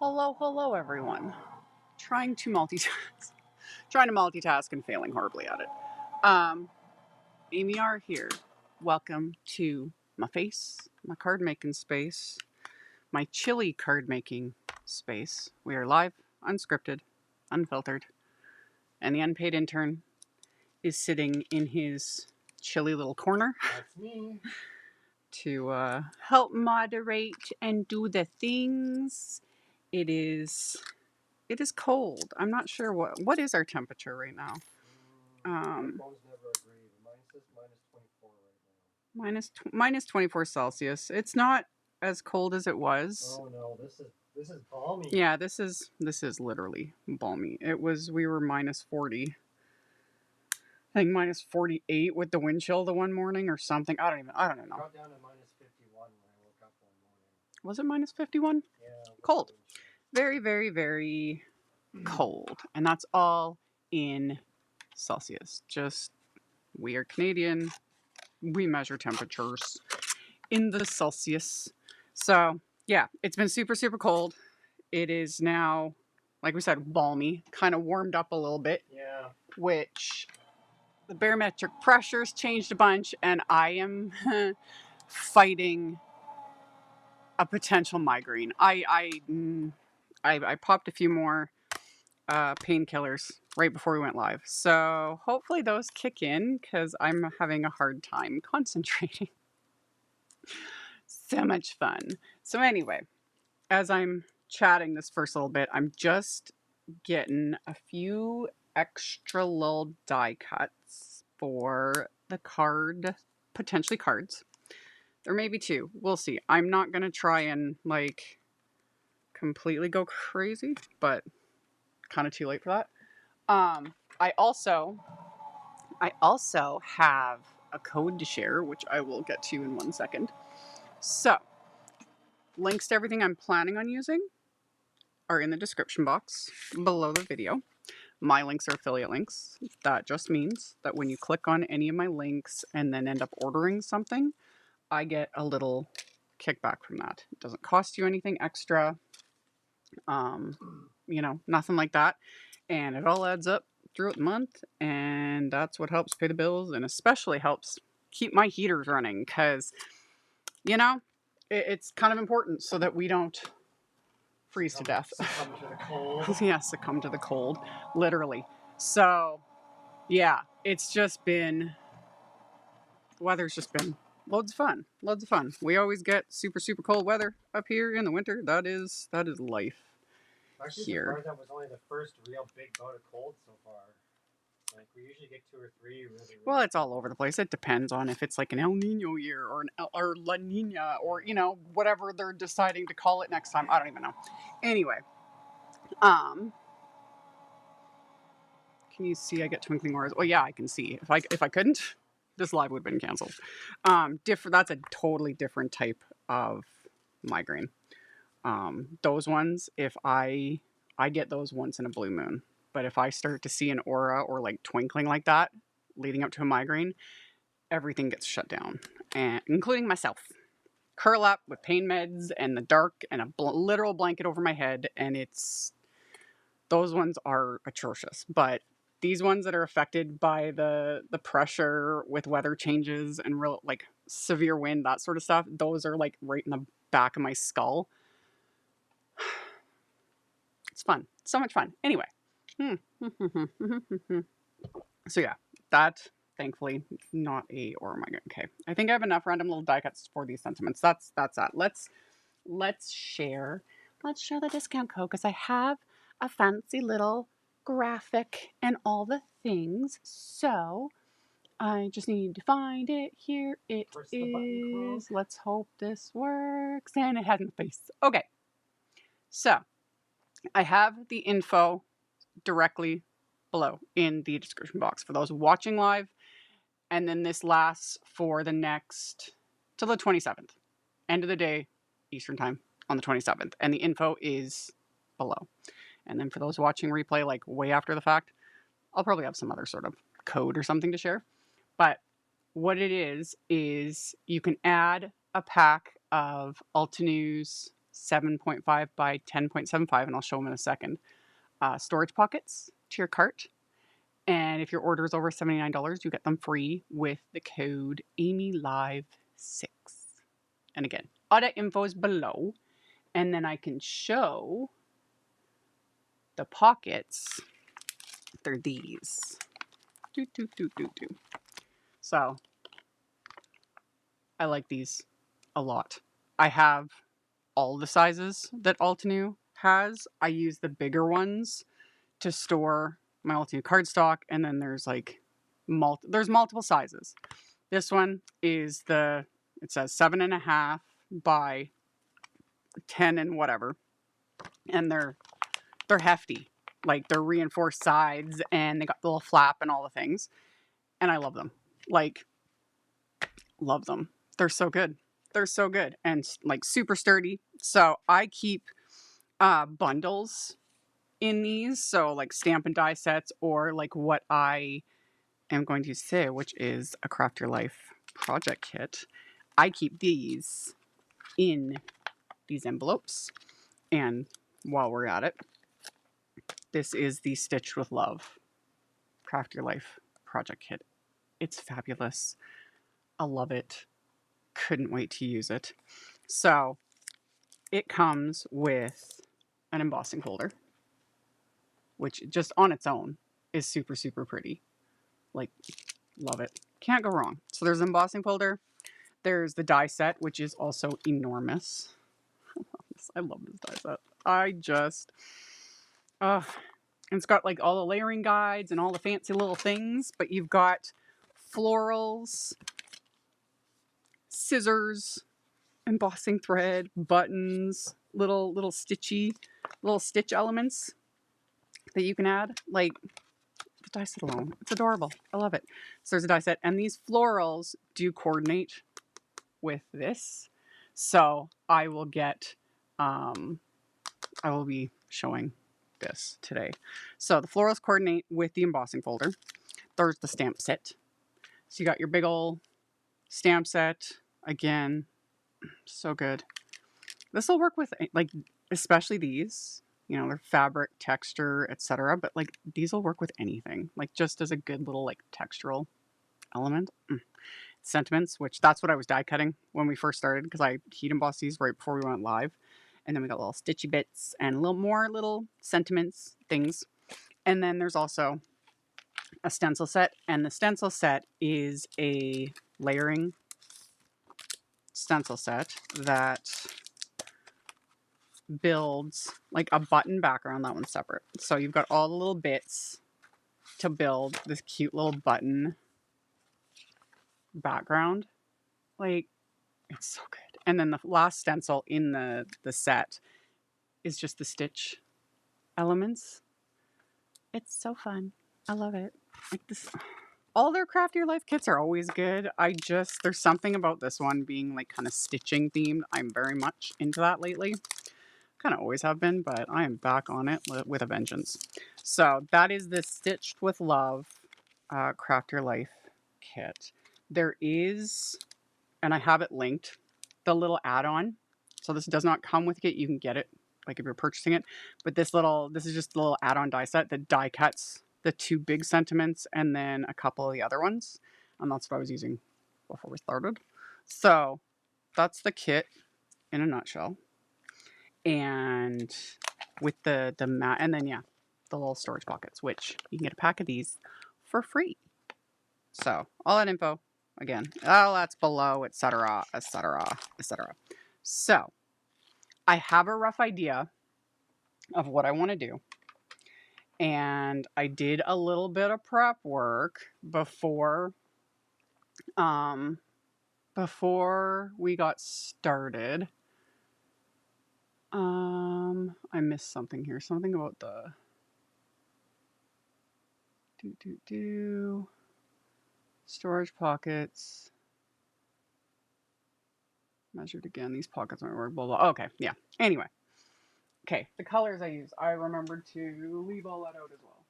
Hello, everyone. Trying to multitask. Trying to multitask and failing horribly at it. AmyR here. Welcome to my card making space, my chilly card making space. We are live, unscripted, unfiltered, and the unpaid intern is sitting in his chilly little corner. That's me. To help moderate and do the things. It is cold. I'm not sure what is our temperature right now. My phones never agree. Mine says -24 right now. Minus 24 Celsius. It's not as cold as it was. Oh no, this is balmy. Yeah, this is literally balmy. We were -40. I think -48 with the wind chill the one morning or something. I don't know. Got down to -51 when I woke up one morning. Was it -51? Yeah. Cold. Very, very, very cold. And that's all in Celsius. Just, we are Canadian. We measure temperatures in the Celsius. So, yeah, it's been super, super cold. It is now, like we said, balmy. Kind of warmed up a little bit. Yeah. Which the barometric pressure's changed a bunch, and I am fighting a potential migraine. I popped a few more painkillers right before we went live. So hopefully those kick in because I'm having a hard time concentrating. So much fun. So anyway, as I'm chatting this first little bit, I'm just getting a few extra little die cuts for the potentially cards. There may be two. We'll see. I'm not going to try and completely go crazy, but kind of too late for that. I also have a code to share, which I will get to in 1 second. So, links to everything I'm planning on using are in the description box below the video. My links are affiliate links. That just means that when you click on any of my links and then end up ordering something, I get a little kickback from that. It doesn't cost you anything extra. Nothing like that. And it all adds up throughout the month, and that's what helps pay the bills and especially helps keep my heaters running because, it's kind of important so that we don't freeze to death. Succumb to the cold. Yeah, succumb to the cold, literally. So, yeah, it's just been, the weather's just been loads of fun. We always get super, super cold weather up here in the winter. That is life. Actually, here. That was only the first real big bout of cold so far. Like, we usually get 2 or 3 really. Well, it's all over the place. It depends on if it's like an El Nino year or or La Nina or, whatever they're deciding to call it next time. I don't even know. Anyway, can you see I get twinkling auras? Oh, yeah, I can see. If I couldn't, this live would have been canceled. That's a totally different type of migraine. Those ones, if I get those once in a blue moon. But if I start to see an aura or twinkling like that leading up to a migraine, everything gets shut down, and including myself. Curl up with pain meds and the dark and a literal blanket over my head, and those ones are atrocious. But these ones that are affected by the pressure with weather changes and real severe wind, that sort of stuff, those are right in the back of my skull. It's fun. So much fun. Anyway. So yeah, that thankfully not a or my okay. I think I have enough random little die cuts for these sentiments. That's that. Let's share the discount code because I have a fancy little graphic and all the things. So I just need to find it. Here it is. Let's hope this works. And it has my face. Okay. So I have the info directly below in the description box for those watching live, and then this lasts for the next till the 27th, end of the day Eastern time on the 27th, and the info is below. And then for those watching replay way after the fact, I'll probably have some other sort of code or something to share. But what it is you can add a pack of Altenew's 7.5 by 10.75, and I'll show them in a second. Storage pockets to your cart. And if your order is over $79, you get them free with the code AmyLive6. And again, all that info is below. And then I can show the pockets. They're these. So I like these a lot. I have all the sizes that Altenew has. I use the bigger ones to store my Altenew cardstock, and then there's like there's multiple sizes. This one is it says 7.5 by 10 and whatever, and they're hefty. Like, they're reinforced sides, and they got the little flap and all the things, and I love them. Like, love them. They're so good. They're so good and like super sturdy. So I keep bundles in these, so like stamp and die sets, or like what I am going to say, which is a Craft Your Life project kit. I keep these in these envelopes. And while we're at it, this is the Stitched with Love Craft Your Life project kit. It's fabulous. I love it. Couldn't wait to use it. So it comes with an embossing folder, which just on its own is super, super pretty. Like, love it. Can't go wrong. So there's an embossing folder. There's the die set, which is also enormous. I love this die set. I just, and it's got like all the layering guides and all the fancy little things, but you've got florals, scissors, embossing thread, buttons, little stitch elements that you can add. Like, the die set alone, it's adorable. I love it. So there's a die set, and these florals do coordinate with this. So I will be showing this today. So the florals coordinate with the embossing folder. There's the stamp set. So you got your big old stamp set. Again, so good. This will work with, like, especially these. You know, they're fabric, texture, etc. But like, these will work with anything. Like, just as a good little like textural element. Sentiments, which that's what I was die cutting when we first started, because I heat embossed these right before we went live. And then we got little stitchy bits and a little more little sentiments things. And then there's also a stencil set, and the stencil set is a layering stencil set that builds like a button background. That one's separate. So you've got all the little bits to build this cute little button background. Like, it's so good. And then the last stencil in the set is just the stitch elements. It's so fun. I love it. Like, this, all their Craft Your Life kits are always good. There's something about this one being like kind of stitching themed. I'm very much into that lately. Kind of always have been, but I am back on it with a vengeance. So that is the Stitched with Love Craft Your Life kit. There is, and I have it linked, the little add-on. So this does not come with it. You can get it like if you're purchasing it. But this is just a little add-on die set that die cuts the two big sentiments and then a couple of the other ones. And that's what I was using before we started. So that's the kit in a nutshell. And with the mat, and then the little storage pockets, which you can get a pack of these for free. So all that info, again, all that's below, etc., etc., etc. So I have a rough idea of what I want to do, and I did a little bit of prep work before we got started. I missed something here. Something about the storage pockets. Measured again. These pockets aren't work. Blah blah. Okay, yeah. Anyway, okay. The colors I use. I remembered to leave all that out as well,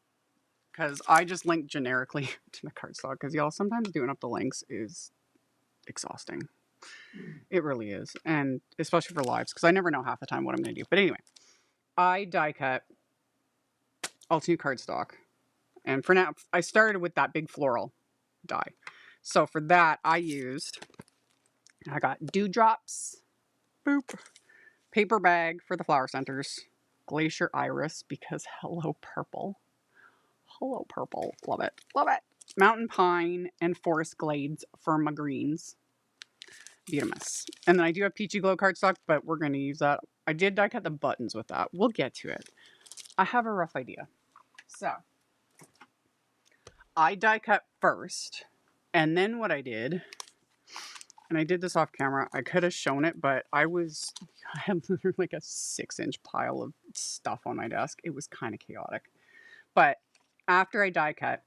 because I just linked generically to the cardstock. Because y'all, sometimes doing up the links is exhausting. It really is. And especially for lives, because I never know half the time what I'm going to do. But anyway, I die cut Altenew cardstock. And for now, I started with that big floral die. So for that, I got dewdrops, boop, paper bag for the flower centers, glacier iris because hello purple. Hello purple. Love it. Love it. Mountain pine and forest glades for my greens. Beautimus. And then I do have peachy glow cardstock, but we're going to use that. I did die cut the buttons with that. We'll get to it. I have a rough idea. So I die cut first, and then what I did, and I did this off camera, I could have shown it, but I had literally like a 6-inch pile of stuff on my desk. It was kind of chaotic. But after I die cut,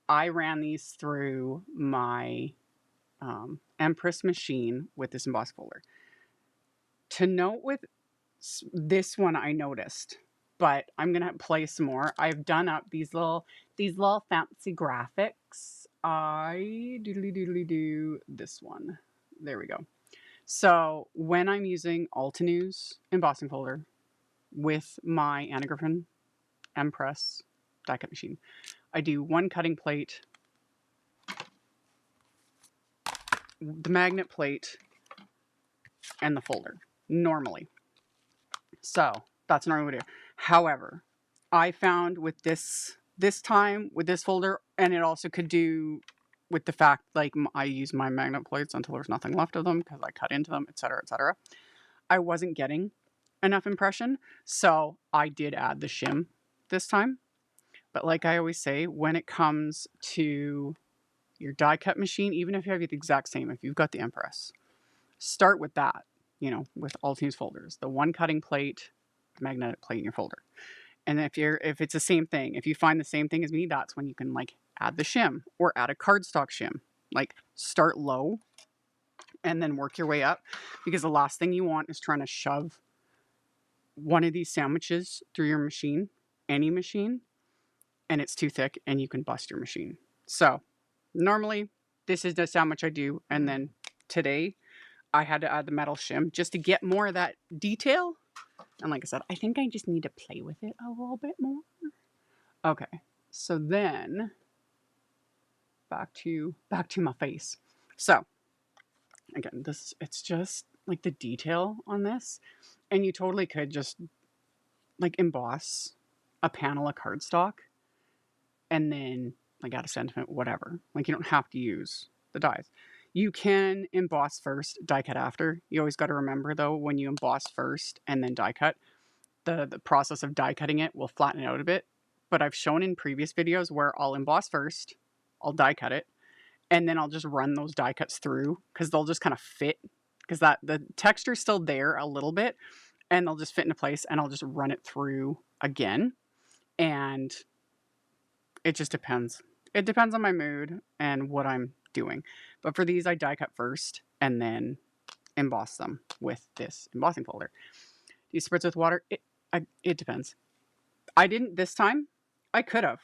I ran these through my Empress machine with this emboss folder. To note with this one, I noticed, but I'm gonna play some more. I've done up these little fancy graphics. I do this one. There we go. So when I'm using Altenew's embossing folder with my Anna Griffin Empress die cut machine, I do one cutting plate, the magnet plate, and the folder normally. So that's normally what I do. However, I found with this time with this folder, and it also could do with the fact like I use my magnet plates until there's nothing left of them because I cut into them, etc., etc. I wasn't getting enough impression, so I did add the shim this time. But like I always say, when it comes to your die cut machine, even if you have the exact same, if you've got the Empress, start with that. You know, with Altenew's folders, the one cutting plate, the magnetic plate in your folder. And if it's the same thing, if you find the same thing as me, that's when you can like add the shim or add a cardstock shim. Like start low and then work your way up, because the last thing you want is trying to shove one of these sandwiches through your machine, any machine, and it's too thick and you can bust your machine. So normally this is just how much I do. And then today I had to add the metal shim just to get more of that detail. And like I said, I think I just need to play with it a little bit more. Okay, so then back to my face. So again, it's just like the detail on this, and you totally could just like emboss a panel of cardstock and then like add a sentiment, whatever. Like you don't have to use the dies. You can emboss first, die cut after. You always got to remember though, when you emboss first and then die cut, the process of die cutting it will flatten it out a bit. But I've shown in previous videos where I'll emboss first, I'll die cut it, and then I'll just run those die cuts through because they'll just kind of fit, because the texture's still there a little bit, and they'll just fit into place, and I'll just run it through again. And it just depends. It depends on my mood and what I'm doing. But for these, I die cut first and then emboss them with this embossing folder. Do you spritz with water? It depends. I didn't this time. I could have.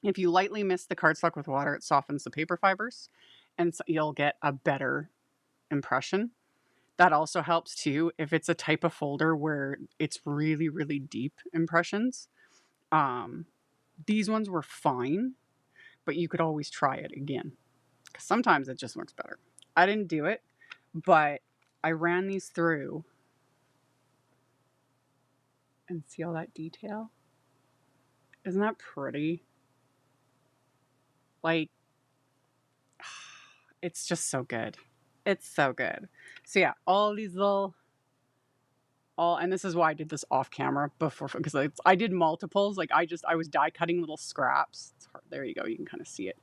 If you lightly mist the cardstock with water, it softens the paper fibers, and so you'll get a better impression. That also helps too if it's a type of folder where it's really, really deep impressions. These ones were fine, but you could always try it again, because sometimes it just works better. I didn't do it, but I ran these through and see all that detail. Isn't that pretty? Like, it's just so good. It's so good. So yeah, all these and this is why I did this off camera before, because I did multiples. Like I was die cutting little scraps. It's hard. There you go. You can kind of see it.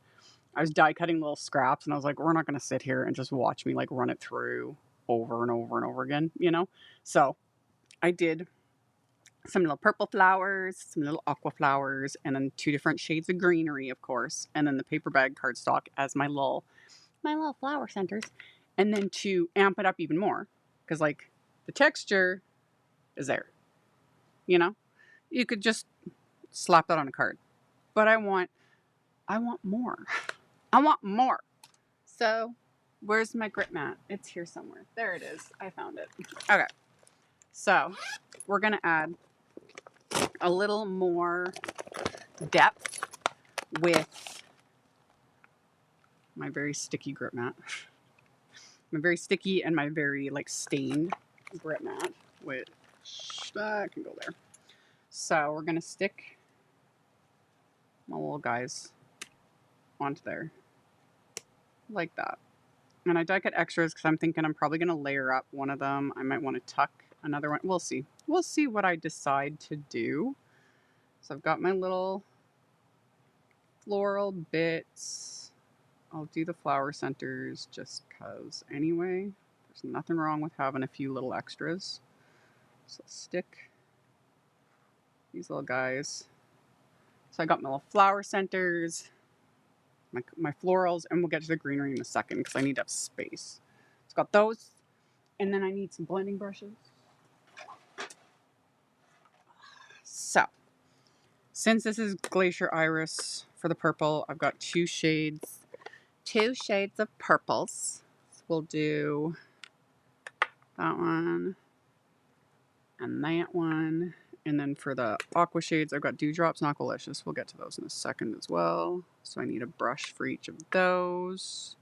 I was die cutting little scraps, and I was like, we're not going to sit here and just watch me like run it through over and over and over again, you know? So I did some little purple flowers, some little aqua flowers, and then 2 different shades of greenery, of course, and then the paper bag cardstock as my little flower centers. And then to amp it up even more, because like the texture is there, you know? You could just slap that on a card. But I want more. I want more. So Where's my grit mat? It's here somewhere. There it is. I found it. Okay. So we're going to add a little more depth with my very sticky grit mat. My very sticky and my very like stained grit mat, which that can go there. So we're going to stick my little guys onto there like that. And I die cut extras because I'm thinking I'm probably going to layer up one of them. I might want to tuck another one. We'll see. We'll see what I decide to do. So I've got my little floral bits. I'll do the flower centers just because anyway. There's nothing wrong with having a few little extras. So I'll stick these little guys. So I got my little flower centers, my florals, and we'll get to the greenery in a second because I need to have space. So got those. And then I need some blending brushes. So, since this is Glacier Iris for the purple, I've got two shades of purples. So we'll do that one and that one. And then for the aqua shades, I've got Dewdrops and Aqualicious. We'll get to those in a second as well. So I need a brush for each of those.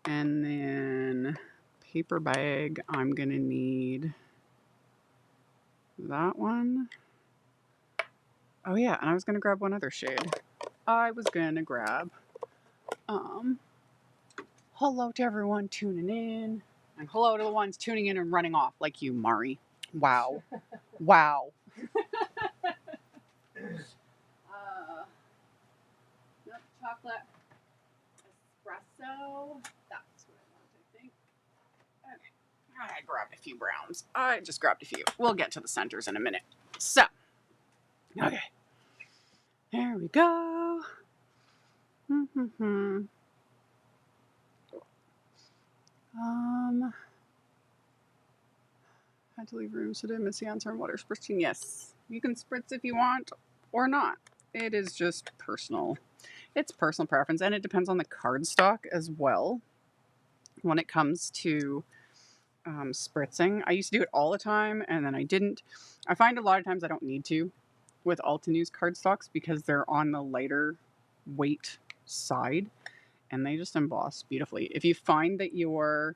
And then paper bag, I'm going to need that one. Oh yeah, and I was going to grab one other shade. I was going to grab, hello to everyone tuning in. And hello to the ones tuning in and running off like you, Mari. Wow. Wow. Nope, chocolate espresso. That's what I want, I think. Okay. I grabbed a few browns. I just grabbed a few. We'll get to the centers in a minute. So, okay. There we go. Had to leave room, so did I miss the answer on water spritzing? Yes. You can spritz if you want or not. It is just personal. It's personal preference, and it depends on the cardstock as well when it comes to spritzing. I used to do it all the time, and then I didn't. I find a lot of times I don't need to with Altenew's cardstocks because they're on the lighter weight side, and they just emboss beautifully. If you find that your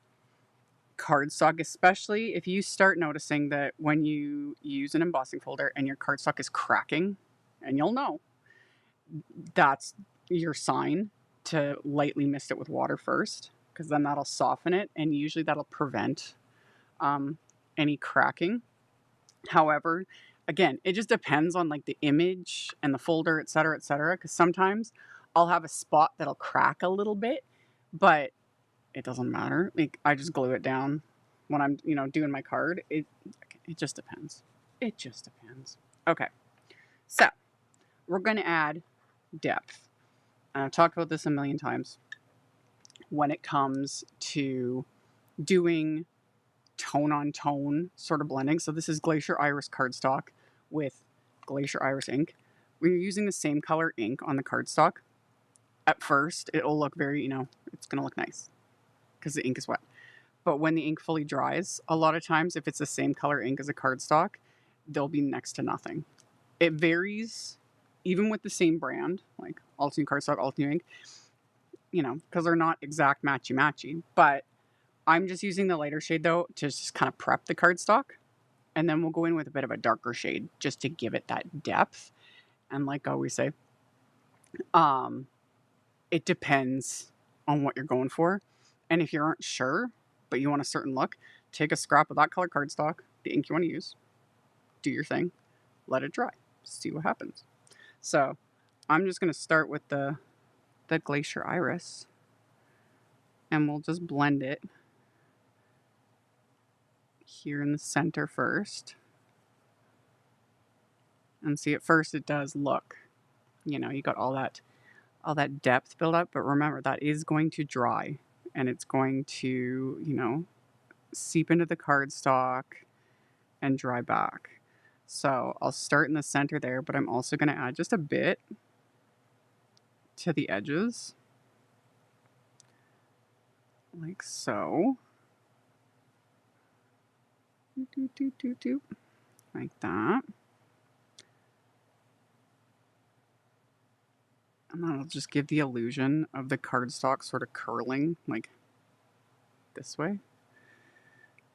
cardstock, especially if you start noticing that when you use an embossing folder and your cardstock is cracking, and you'll know, that's your sign to lightly mist it with water first, because then that'll soften it, and usually that'll prevent any cracking. However, again, it just depends on like the image and the folder, et cetera, because sometimes I'll have a spot that'll crack a little bit, but it doesn't matter. Like I just glue it down when I'm, doing my card. It just depends. It just depends. Okay. So we're going to add depth. And I've talked about this a million times when it comes to doing tone on tone sort of blending. So this is Glacier Iris cardstock with Glacier Iris ink. When you're using the same color ink on the cardstock, at first it'll look very, it's going to look nice because the ink is wet. But when the ink fully dries, a lot of times if it's the same color ink as a cardstock, there'll be next to nothing. It varies even with the same brand, like Altenew cardstock, Altenew ink, because they're not exact matchy-matchy. But I'm just using the lighter shade though to just kind of prep the cardstock. And then we'll go in with a bit of a darker shade just to give it that depth. And like I always say, it depends on what you're going for. And if you aren't sure, but you want a certain look, take a scrap of that color cardstock, the ink you want to use, do your thing, let it dry, see what happens. So I'm just going to start with the Glacier Iris, and we'll just blend it here in the center first. And see, at first it does look, you got all that depth build up, but remember that is going to dry and it's going to, seep into the cardstock and dry back. So I'll start in the center there, but I'm also going to add just a bit to the edges. like so. Like that. And that'll just give the illusion of the cardstock sort of curling like this way.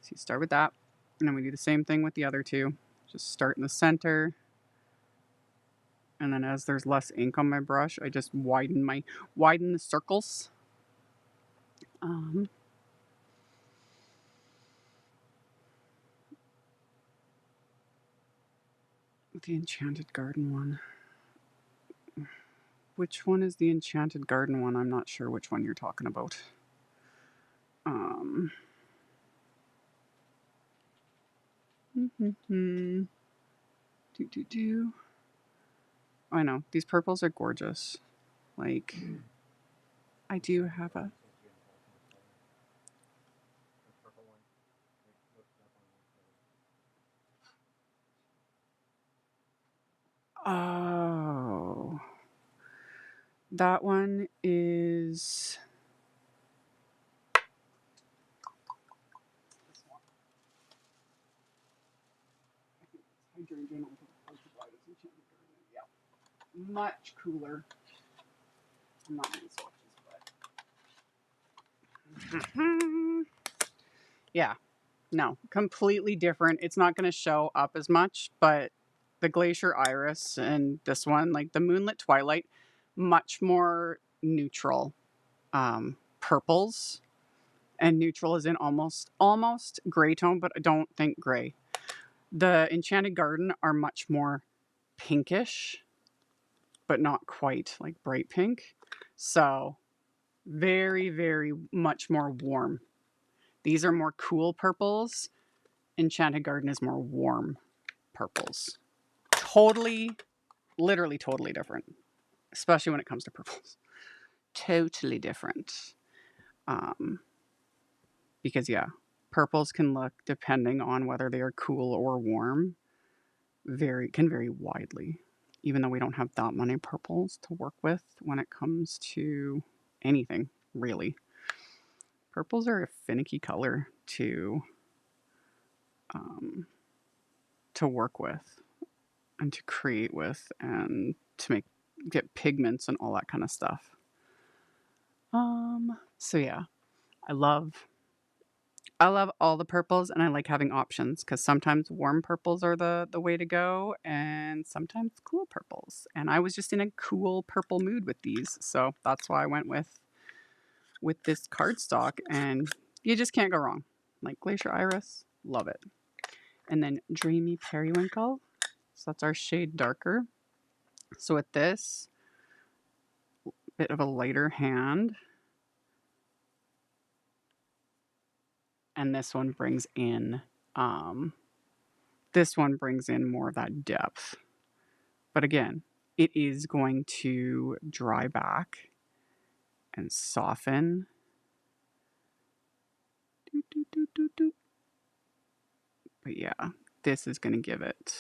So you start with that, and then we do the same thing with the other two. Just start in the center, and then as there's less ink on my brush, I just widen the circles. The Enchanted Garden one. Which one is the Enchanted Garden one? I'm not sure which one you're talking about. I know, these purples are gorgeous. Like, I do have a... Oh. That one is... Yeah. Much cooler. I'm not going to swatches, but... Yeah. No. Completely different. It's not going to show up as much, but the Glacier Iris and this one, like the Moonlit Twilight, much more neutral purples. And neutral is in almost gray tone, but I don't think gray. The Enchanted Garden are much more pinkish, but not quite like bright pink. So very, very much more warm. These are more cool purples. Enchanted Garden is more warm purples. Literally totally different, especially when it comes to purples. Totally different. Because yeah, purples can look, depending on whether they are cool or warm, can vary widely. Even though we don't have that many purples to work with when it comes to anything, really. Purples are a finicky color to work with and to create with and to get pigments and all that kind of stuff. So yeah, I love all the purples, and I like having options because sometimes warm purples are the way to go, and sometimes cool purples. And I was just in a cool purple mood with these, so that's why I went with this cardstock, and you just can't go wrong. Like Glacier Iris, love it. And then Dreamy Periwinkle, so that's our shade darker. So with this, bit of a lighter hand, and this one brings in more of that depth. But again, it is going to dry back and soften. But yeah, this is going to give it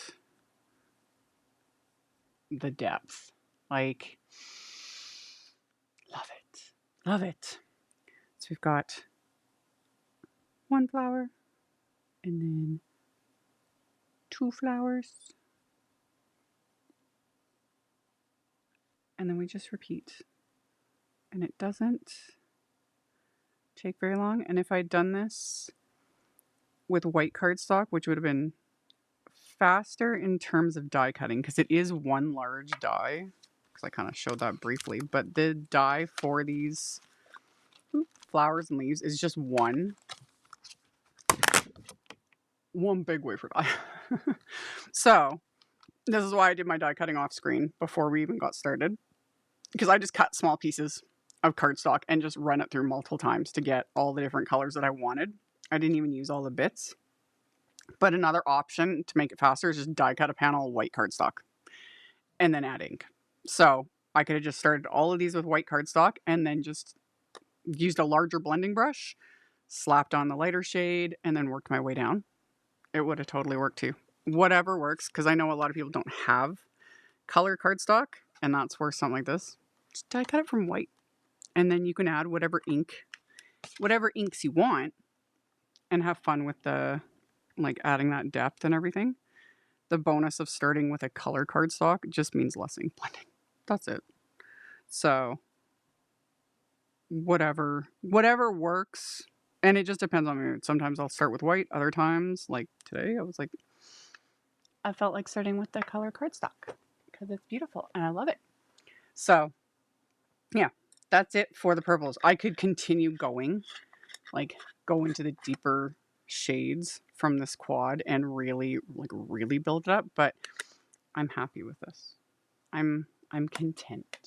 the depth. Like, love it. Love it. So we've got one flower and then two flowers. And then we just repeat. And it doesn't take very long. And if I'd done this with white cardstock, which would have been faster in terms of die cutting, because it is one large die, because I kind of showed that briefly, but the die for these flowers and leaves is just one big wafer die. So this is why I did my die cutting off screen before we even got started, because I just cut small pieces of cardstock and just run it through multiple times to get all the different colors that I wanted. I didn't even use all the bits. But another option to make it faster is just die cut a panel of white cardstock and then add ink. So I could have just started all of these with white cardstock and then just used a larger blending brush, slapped on the lighter shade, and then worked my way down. It would have totally worked too. Whatever works, because I know a lot of people don't have color cardstock, and that's where something like this, just die cut it from white. And then you can add whatever ink whatever inks you want and have fun with the, like, adding that depth and everything. The bonus of starting with a color cardstock just means less ink blending. That's it. So whatever works. And it just depends on my mood. Sometimes I'll start with white. Other times, like today, I felt like starting with the color cardstock because it's beautiful and I love it. So yeah, that's it for the purples. I could continue going, like go into the deeper shades from this quad and really build it up, but I'm happy with this. I'm content.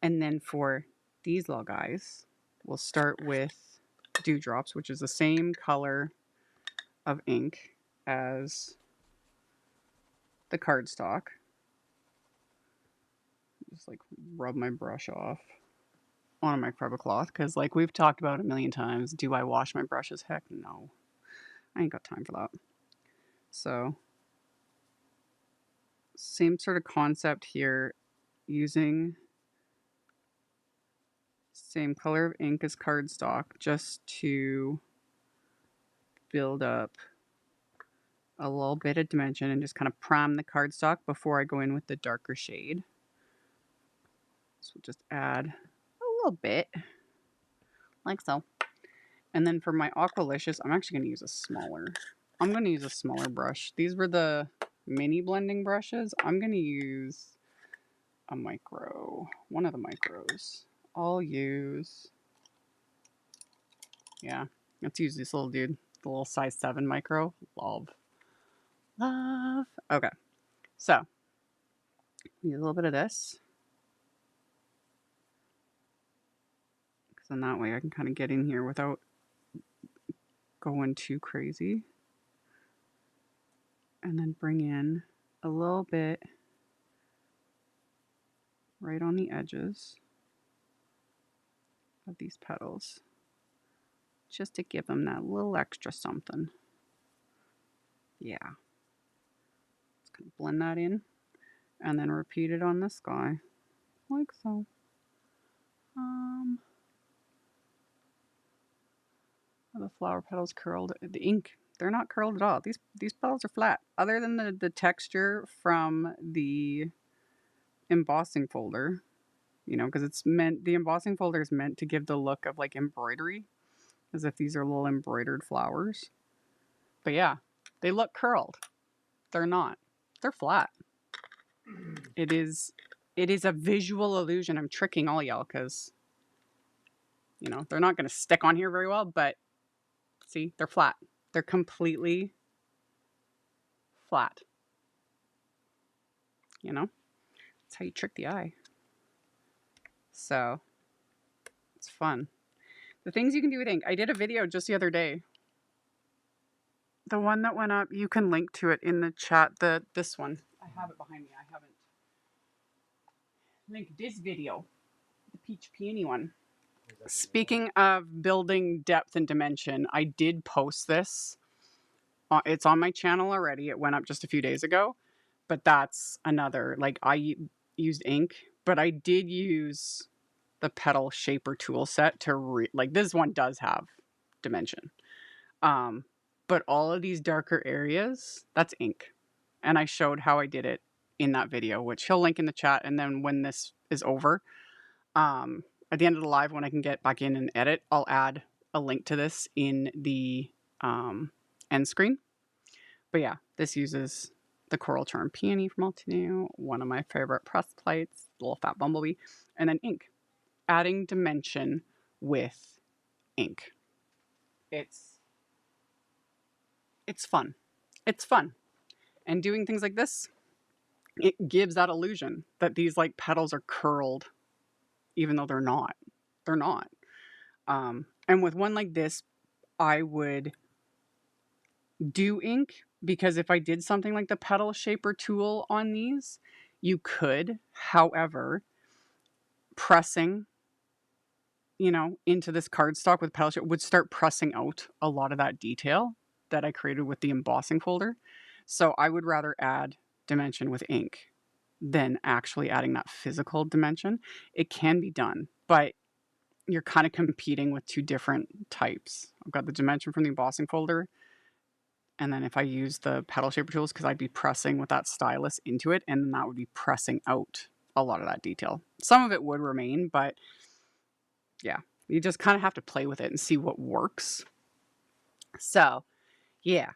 And then for these little guys, we'll start with Dewdrops, which is the same color of ink as the cardstock. Just like rub my brush off on my microfiber cloth because, like we've talked about a million times, do I wash my brushes? Heck no. I ain't got time for that. So same sort of concept here, using same color of ink as cardstock just to build up a little bit of dimension and just kind of prime the cardstock before I go in with the darker shade. So we'll just add a little bit, like so. And then for my Aqualicious, I'm actually going to use a smaller brush. These were the mini blending brushes. I'm going to use a micro, one of the micros. I'll use, yeah, let's use this little dude, the little size 7 micro. Love. Okay, so use a little bit of this. Because then that way I can kind of get in here without going too crazy. And then bring in a little bit right on the edges of these petals, just to give them that little extra something. Yeah. Just gonna blend that in and then repeat it on this guy, like so. The flower petals curled. The ink, they're not curled at all. These petals are flat. Other than the texture from the embossing folder, you know, because the embossing folder is meant to give the look of like embroidery, as if these are little embroidered flowers. But yeah, they look curled. They're not. They're flat. It is a visual illusion. I'm tricking all y'all because, you know, they're not going to stick on here very well, but see, they're flat. They're completely flat. You know, that's how you trick the eye. So it's fun. The things you can do with ink. I did a video just the other day. The one that went up, you can link to it in the chat. This one. I have it behind me. I haven't linked this video. The peach peony one. Speaking of building depth and dimension, I did post this. It's on my channel already. It went up just a few days ago. But that's another, like, I used ink, but I did use the petal shaper tool set to like, this one does have dimension. But all of these darker areas, that's ink. And I showed how I did it in that video, which he'll link in the chat. And then when this is over, at the end of the live, when I can get back in and edit, I'll add a link to this in the end screen. But yeah, this uses the Coral Charm Peony from Altenew, one of my favorite press plates, little fat bumblebee, and then ink. Adding dimension with ink. It's fun. It's fun. And doing things like this, it gives that illusion that these like petals are curled, even though they're not. They're not. And with one like this, I would do ink, because if I did something like the petal shaper tool on these, you could. However, pressing, you know, into this cardstock with petal shaper would start pressing out a lot of that detail that I created with the embossing folder. So I would rather add dimension with ink than actually adding that physical dimension. It can be done, but you're kind of competing with two different types. I've got the dimension from the embossing folder, and then if I use the pedal shaper tools, because I'd be pressing with that stylus into it, and then that would be pressing out a lot of that detail. Some of it would remain, but yeah, you just kind of have to play with it and see what works. So yeah,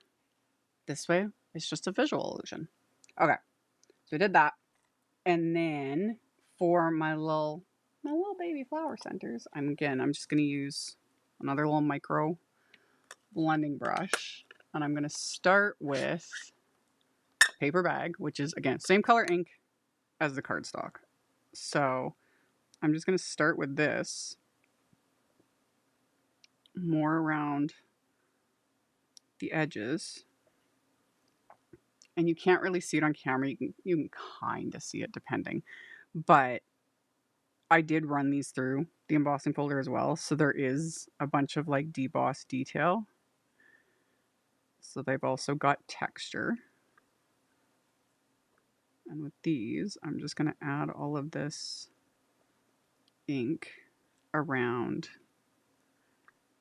this way it's just a visual illusion. Okay, so I did that, and then for my little baby flower centers, I'm just gonna use another little micro blending brush, and I'm gonna start with paper bag, which is again same color ink as the cardstock. So I'm just gonna start with this more around the edges, and you can't really see it on camera. You can kind of see it depending, but I did run these through the embossing folder as well, so there is a bunch of like debossed detail. So they've also got texture. And with these, I'm just going to add all of this ink around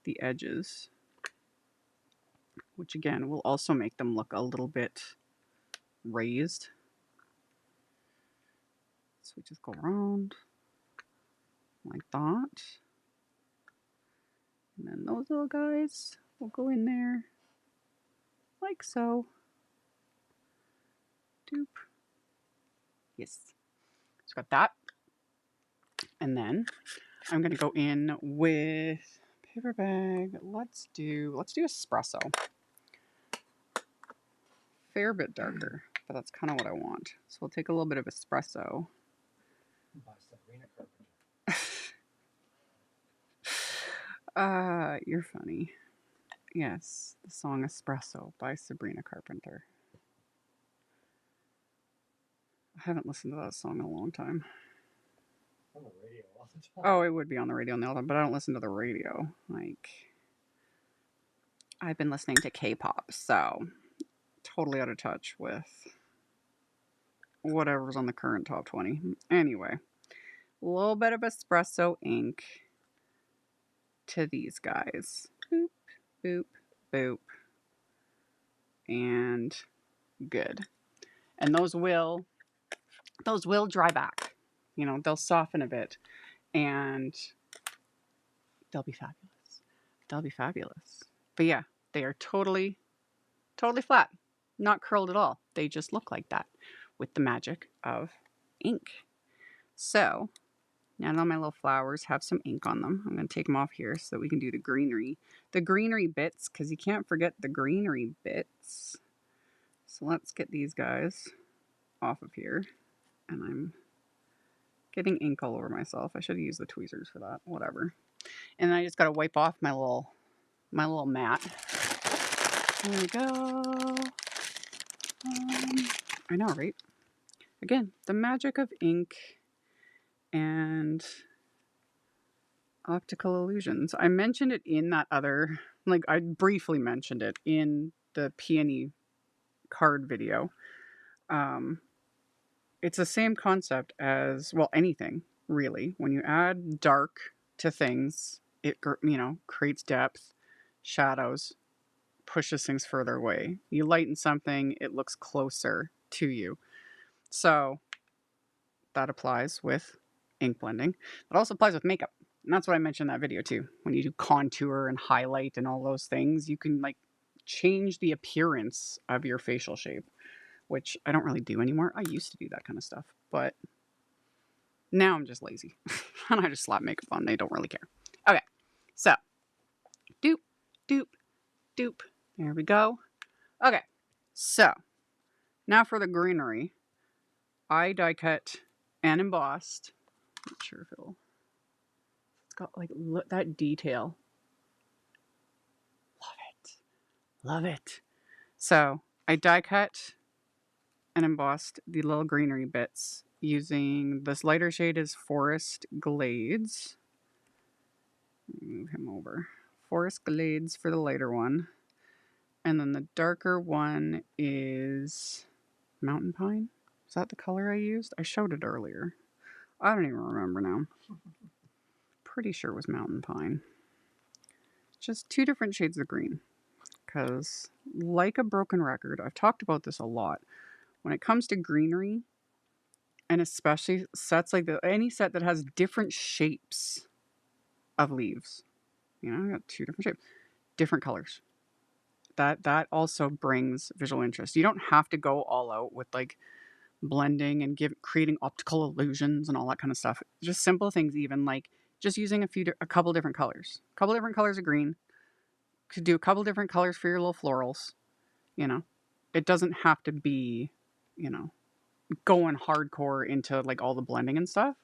the edges, which again will also make them look a little bit raised. So we just go around like that. And then those little guys will go in there like so. Doop. Yes. So got that. And then I'm going to go in with paper bag. Let's do espresso. Fair bit darker, but that's kind of what I want. So we'll take a little bit of espresso. You're funny. Yes, the song Espresso by Sabrina Carpenter. I haven't listened to that song in a long time. On the radio all the time. Oh, it would be on the radio all the time, but I don't listen to the radio. Like, I've been listening to K-pop, so totally out of touch with whatever's on the current top 20. Anyway, a little bit of espresso ink to these guys. Boop, boop, boop. And good. And those will dry back. You know, they'll soften a bit and they'll be fabulous. They'll be fabulous. But yeah, they are totally flat. Not curled at all. They just look like that with the magic of ink. So now that my little flowers have some ink on them, I'm going to take them off here so that we can do the greenery. The greenery bits, because you can't forget the greenery bits. So let's get these guys off of here. And I'm getting ink all over myself. I should have used the tweezers for that. Whatever. And then I just got to wipe off my little mat. There we go. I know, right? Again, the magic of ink and optical illusions. I mentioned it in that other, like I briefly mentioned it in the peony card video. It's the same concept as, well, anything really. When you add dark to things, it, you know, creates depth, shadows, pushes things further away. You lighten something, it looks closer to you. So that applies with ink blending. It also applies with makeup. And that's what I mentioned in that video too. When you do contour and highlight and all those things, you can like change the appearance of your facial shape, which I don't really do anymore. I used to do that kind of stuff, but now I'm just lazy. And I just slap makeup on. They don't really care. Okay, so doop, doop, doop. There we go. Okay, so now for the greenery. I die cut and embossed. Not sure if it'll. It's got like look, that detail. Love it. Love it. So I die cut and embossed the little greenery bits using this lighter shade is Forest Glades. Move him over. Forest Glades for the lighter one. And then the darker one is Mountain Pine. Is that the color I used? I showed it earlier. I don't even remember now. pretty sure was mountain pine. Just 2 different shades of green. Because, like a broken record, I've talked about this a lot. When it comes to greenery, and especially sets like any set that has different shapes of leaves, you know, I got 2 different shapes, different colors. That also brings visual interest. You don't have to go all out with like blending and creating optical illusions and all that kind of stuff. Just simple things, even like just using a couple different colors, of green. Could do a couple different colors for your little florals. You know, it doesn't have to be, you know, going hardcore into like all the blending and stuff,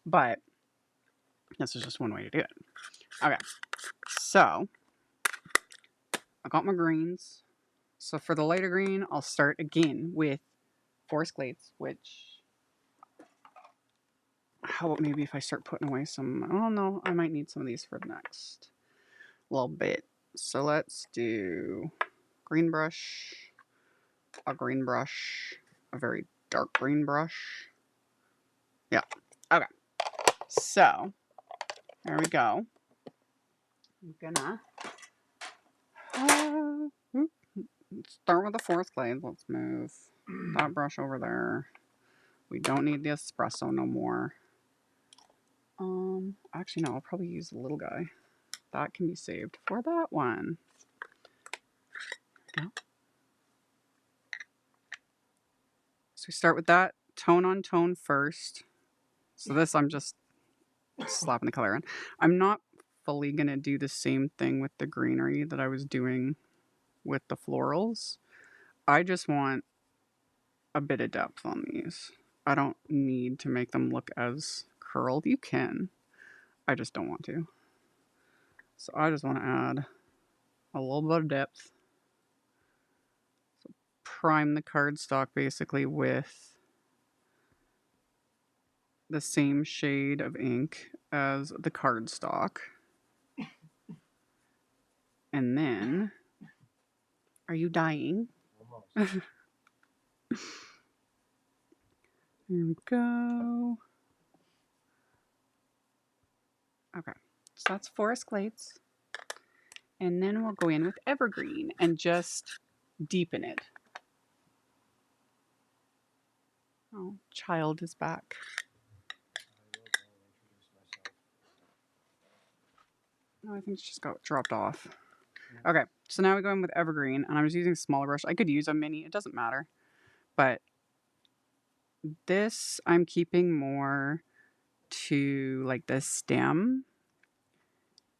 but this is just one way to do it. Okay, so I got my greens. So for the lighter green, I'll start again with Forest Glades, which, how about maybe if I start putting away some, I don't know, I might need some of these for the next little bit. So let's do green brush, a green brush, a very dark green brush. Yeah, okay. So, there we go. I'm gonna start with the Forest Glades. Let's move that brush over there. We don't need the espresso no more. Actually, no, I'll probably use the little guy. That can be saved for that one. Go. So we start with that tone on tone first. So this, I'm just slapping the color in. I'm not fully going to do the same thing with the greenery that I was doing with the florals. I just want a bit of depth on these. I don't need to make them look as curled. You can. I just don't want to. So I just want to add a little bit of depth. So prime the cardstock basically with the same shade of ink as the cardstock. And then, are you dying? Almost. Here we go. Okay, so that's Forest Glades. And then we'll go in with Evergreen and just deepen it. Oh, child is back. Oh, I think it just got dropped off. Okay, so now we go in with Evergreen, and I was using a smaller brush. I could use a mini, it doesn't matter. But this I'm keeping more to like the stem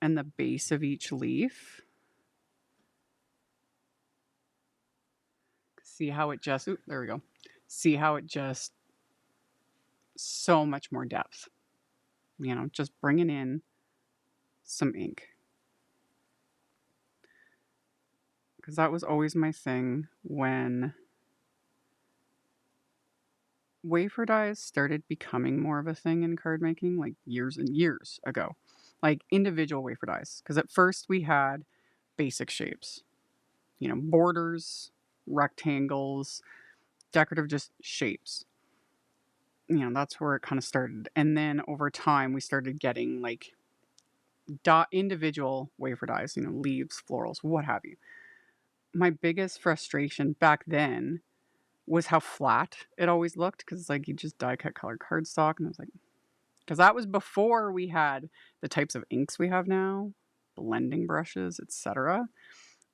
and the base of each leaf. See how it just, there we go. See how it just, so much more depth. You know, just bringing in some ink. Because that was always my thing when wafer dyes started becoming more of a thing in card making, like years and years ago. Like individual wafer dyes. Because at first we had basic shapes. You know, borders, rectangles, decorative just shapes. You know, that's where it kind of started. And then over time we started getting like individual wafer dyes, you know, leaves, florals, what have you. My biggest frustration back then was how flat it always looked, because like you just die cut colored cardstock, and I was like, because that was before we had the types of inks we have now, blending brushes, etc.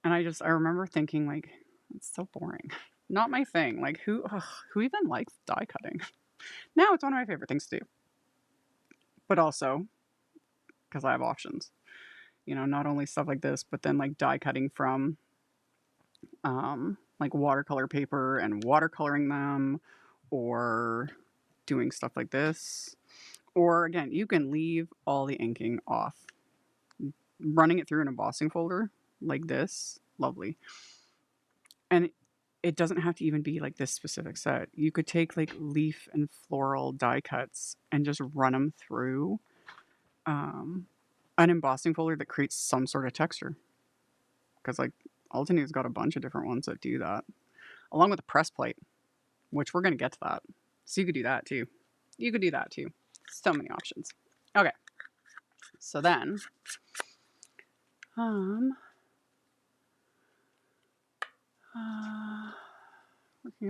And I remember thinking like, it's so boring, not my thing. Like who even likes die cutting? Now it's one of my favorite things to do, but also because I have options. You know, not only stuff like this, but then like die cutting from like watercolor paper and watercoloring them, or doing stuff like this. Or again, you can leave all the inking off. Running it through an embossing folder like this, lovely. And it doesn't have to even be like this specific set. You could take like leaf and floral die cuts and just run them through an embossing folder that creates some sort of texture. Because like Altenew's got a bunch of different ones that do that, along with a press plate, which we're going to get to that. So you could do that too. So many options. Okay. So then, working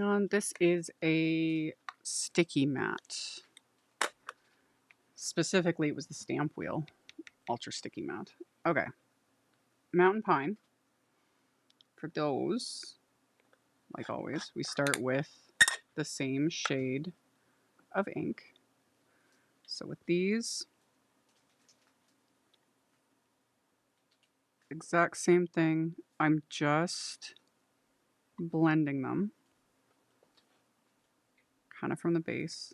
on, this is a sticky mat. Specifically, it was the Stampwheel Ultra Sticky Mat. Okay. Mountain Pine. For those, like always, we start with the same shade of ink. So with these, exact same thing. I'm just blending them kind of from the base.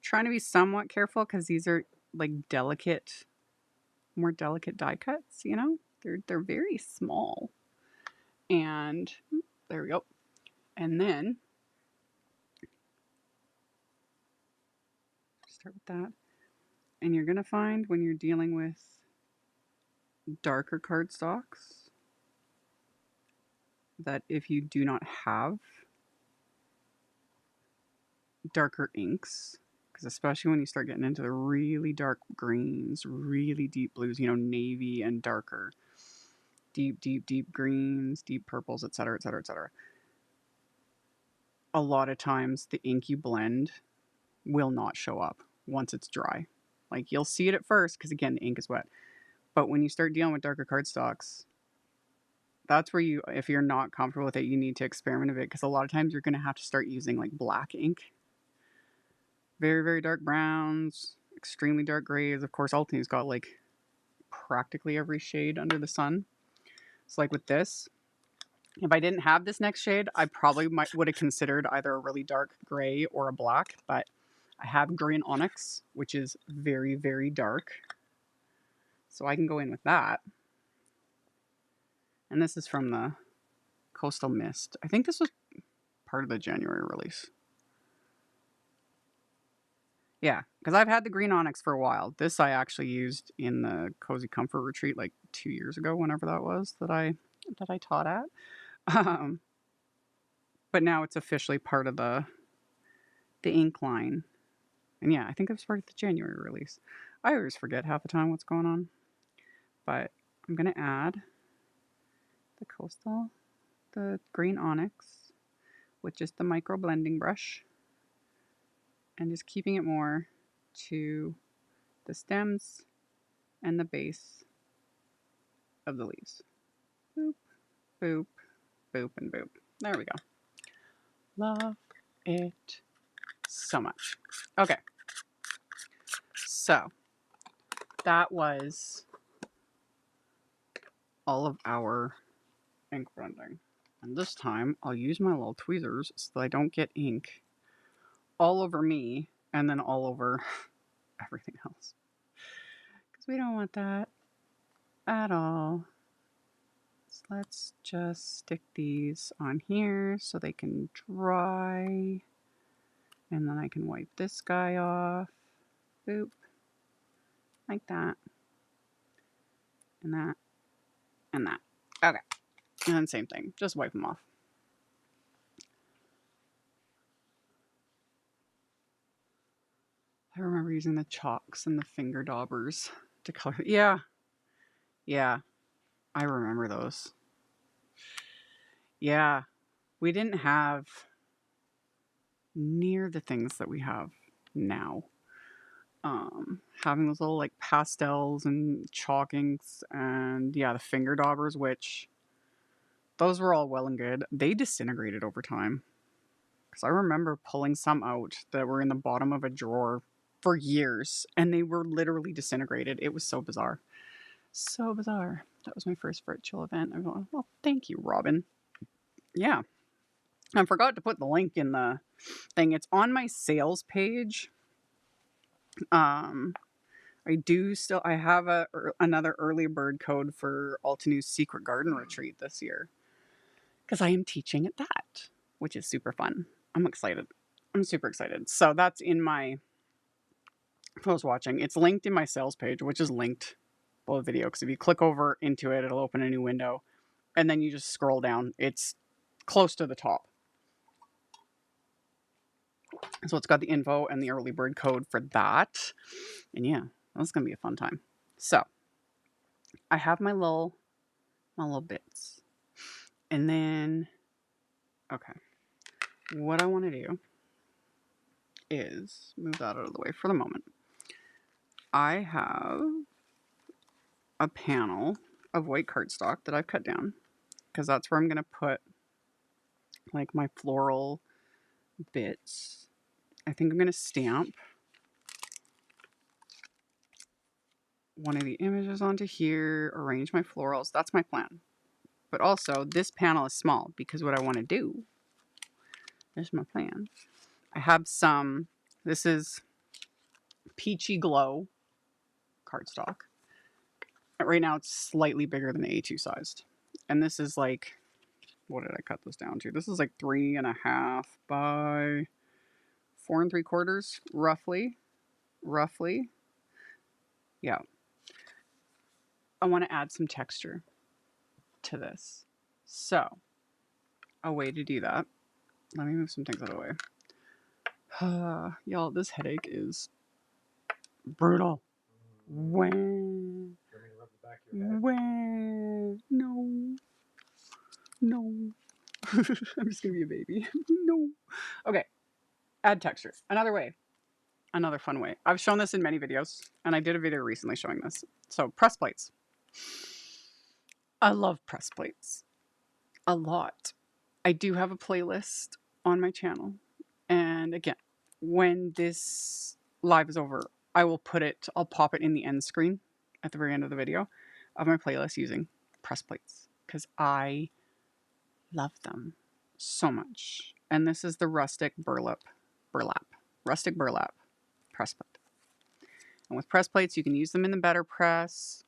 Trying to be somewhat careful because these are like delicate, more delicate die cuts, you know? They're very small. And there we go. And then start with that. And you're going to find when you're dealing with darker cardstocks that if you do not have darker inks, because especially when you start getting into the really dark greens, really deep blues, you know, navy and darker, deep greens, deep purples, etc., etc., etc. A lot of times the ink you blend will not show up once it's dry. Like you'll see it at first because again the ink is wet. But when you start dealing with darker cardstocks, that's where you, if you're not comfortable with it, you need to experiment a bit because a lot of times you're going to have to start using like black ink. Very, very dark browns, extremely dark grays. Of course, Altenew's got like practically every shade under the sun. So like with this, if I didn't have this next shade, I probably would have considered either a really dark gray or a black, but I have green onyx, which is very, very dark. So I can go in with that. And this is from the Coastal Mist. I think this was part of the January release. Yeah, because I've had the green onyx for a while. This I actually used in the Cozy Comfort Retreat like 2 years ago, whenever that was that I taught at. But now it's officially part of the ink line. And yeah, I think it was part of the January release. I always forget half the time what's going on. But I'm going to add the green onyx with just the micro blending brush. And just keeping it more to the stems and the base of the leaves. Boop, boop, boop, and boop. There we go. Love it so much. Okay. So that was all of our ink blending. And this time I'll use my little tweezers so that I don't get ink all over me and then all over everything else. Because we don't want that at all. So let's just stick these on here so they can dry. And then I can wipe this guy off. Boop. Like that. And that. And that. Okay. And then same thing. Just wipe them off. I remember using the chalks and the finger daubers to color. Yeah. Yeah. I remember those. Yeah. We didn't have near the things that we have now. Having those little like pastels and chalk inks and yeah, the finger daubers, which those were all well and good. They disintegrated over time. Because I remember pulling some out that were in the bottom of a drawer for years and they were literally disintegrated. It was so bizarre. So bizarre. That was my first virtual event. I'm going, well, thank you, Robin. Yeah. I forgot to put the link in the thing. It's on my sales page. I have another early bird code for Altenew's Secret Garden Retreat this year. Because I am teaching at that, which is super fun. I'm excited. I'm super excited. So that's in my, if I was watching, it's linked in my sales page, which is linked below the video. Because if you click over into it, it'll open a new window. And then you just scroll down. It's close to the top. So it's got the info and the early bird code for that. And yeah, that's going to be a fun time. So I have my little bits. And then, okay, what I want to do is move that out of the way for the moment. I have a panel of white cardstock that I've cut down because that's where I'm going to put like my floral bits. I think I'm going to stamp one of the images onto here, arrange my florals. That's my plan. But also, this panel is small because what I want to do, there's my plan. I have some, this is Peachy Glow cardstock. Right now it's slightly bigger than the A2 sized. And this is like, what did I cut this down to? This is like 3.5 by 4 3/4, roughly. Yeah. I want to add some texture to this. So, a way to do that. Let me move some things out of the way. Y'all, this headache is brutal. When? When? No. I'm just gonna be a baby. No. Okay. Add texture. Another way. Another fun way. I've shown this in many videos, and I did a video recently showing this. So, press plates. I love press plates. A lot. I do have a playlist on my channel. And again, when this live is over, I'll pop it in the end screen at the very end of the video of my playlist using press plates because I love them so much. And this is the Rustic Burlap press plate. And with press plates, you can use them in the better press.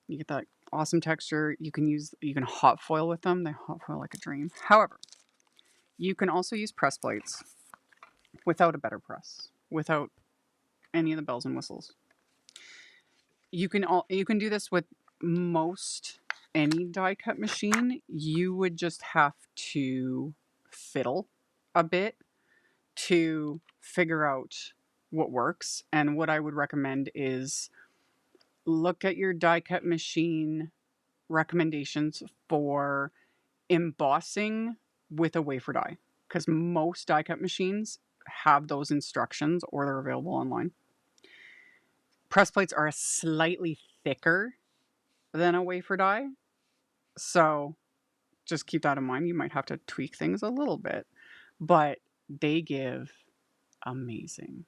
You get that awesome texture. You can hot foil with them. They hot foil like a dream. However, you can also use press plates without a better press, without any of the bells and whistles. You can do this with most any die cut machine. You would just have to fiddle a bit to figure out what works. And what I would recommend is look at your die cut machine recommendations for embossing with a wafer die, because most die cut machines have those instructions or they're available online. Press plates are a slightly thicker than a wafer die, so just keep that in mind. You might have to tweak things a little bit, but they give amazing.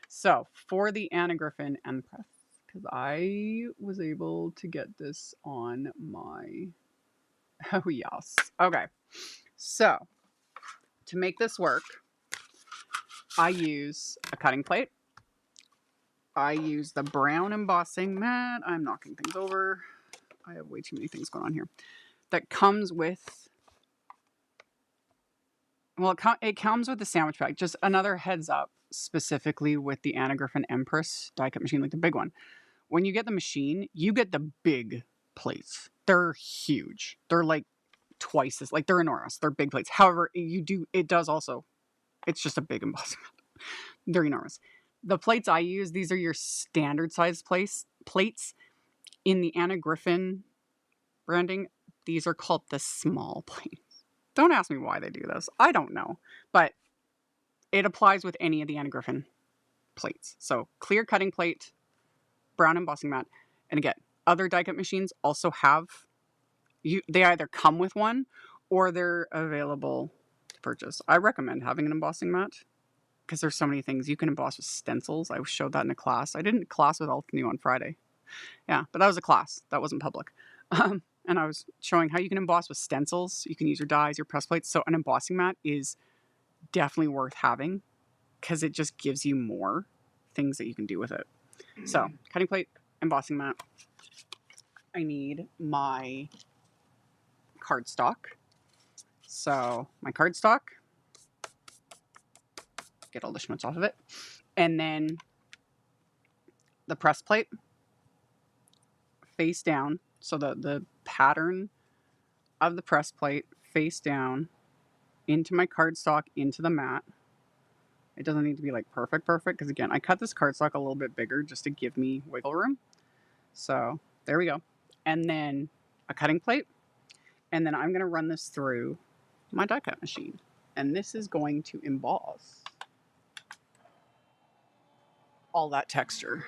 So for the Anna Griffin end press, because I was able to get this on my, oh yes. Okay, so to make this work, I use a cutting plate. I use the brown embossing mat. I'm knocking things over. I have way too many things going on here. That comes with, well, it comes with the sandwich bag. Just another heads up, specifically with the Anna Griffin Empress die cut machine, like the big one. When you get the machine, you get the big plates. They're huge. They're like twice as, like they're enormous. They're big plates. However, it's just a big embossing mat. They're enormous. The plates I use, these are your standard size plates. In the Anna Griffin branding, these are called the small plates. Don't ask me why they do this. I don't know. But it applies with any of the Anna Griffin plates. So clear cutting plate, brown embossing mat. And again, other die cut machines also have, they either come with one or they're available to purchase. I recommend having an embossing mat because there's so many things you can emboss with stencils. I showed that in a class. I did a class with Altenew on Friday. Yeah, but that was a class. That wasn't public. And I was showing how you can emboss with stencils. You can use your dies, your press plates. So an embossing mat is definitely worth having because it just gives you more things that you can do with it. So cutting plate, embossing mat. I need my cardstock. So my cardstock, get all the schmutz off of it. And then the press plate face down. So the pattern of the press plate face down into my cardstock, into the mat. It doesn't need to be like perfect, because again, I cut this cardstock a little bit bigger just to give me wiggle room. So There we go. And then a cutting plate. And then I'm going to run this through my die cut machine. And this is going to emboss all that texture.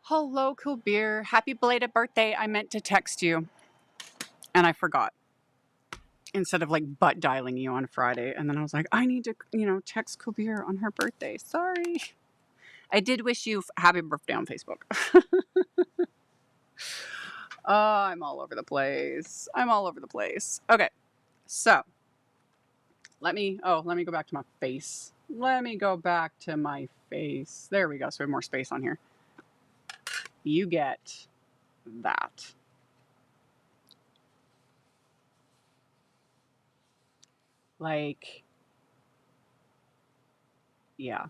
Hello, cool beer. Happy belated birthday. I meant to text you. And I forgot. Instead of like butt dialing you on Friday. And then I was like, I need to, text cool beer on her birthday. Sorry. I did wish you happy birthday on Facebook. Oh, I'm all over the place. I'm all over the place. Okay. So let me go back to my face. Let me go back to my face. There we go. So we have more space on here. You get that. Like, yeah.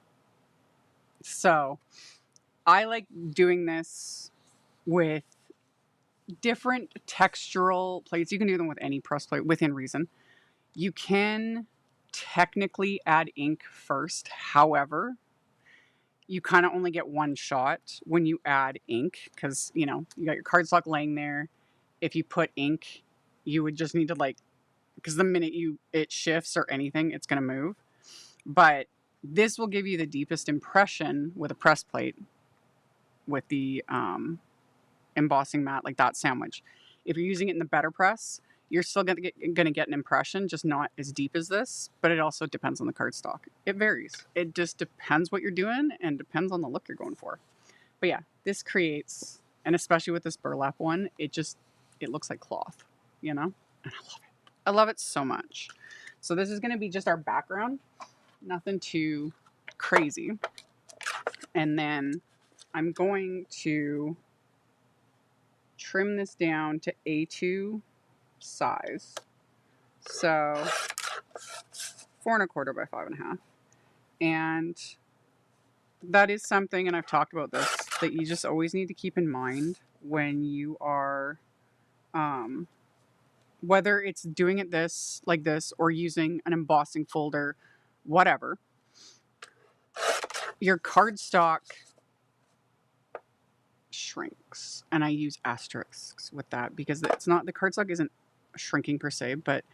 So I like doing this with different textural plates. You can do them with any press plate within reason. You can technically add ink first. However, you kind of only get one shot when you add ink because, you got your cardstock laying there. If you put ink, you would just need to because the minute it shifts or anything, it's going to move. But this will give you the deepest impression with a press plate with the embossing mat, like that sandwich. If you're using it in the better press, you're still going to get an impression, just not as deep as this, but it also depends on the cardstock. It varies. It just depends what you're doing and depends on the look you're going for. But yeah, this creates, and especially with this burlap one, it looks like cloth, And I love it. I love it so much. So this is going to be just our background, nothing too crazy. And then I'm going to trim this down to A2 size. So 4¼ by 5½. And that is something, and I've talked about this, that you just always need to keep in mind when you are, whether it's doing it like this or using an embossing folder, whatever, your cardstock shrinks. And I use asterisks with that because the cardstock isn't shrinking per se, but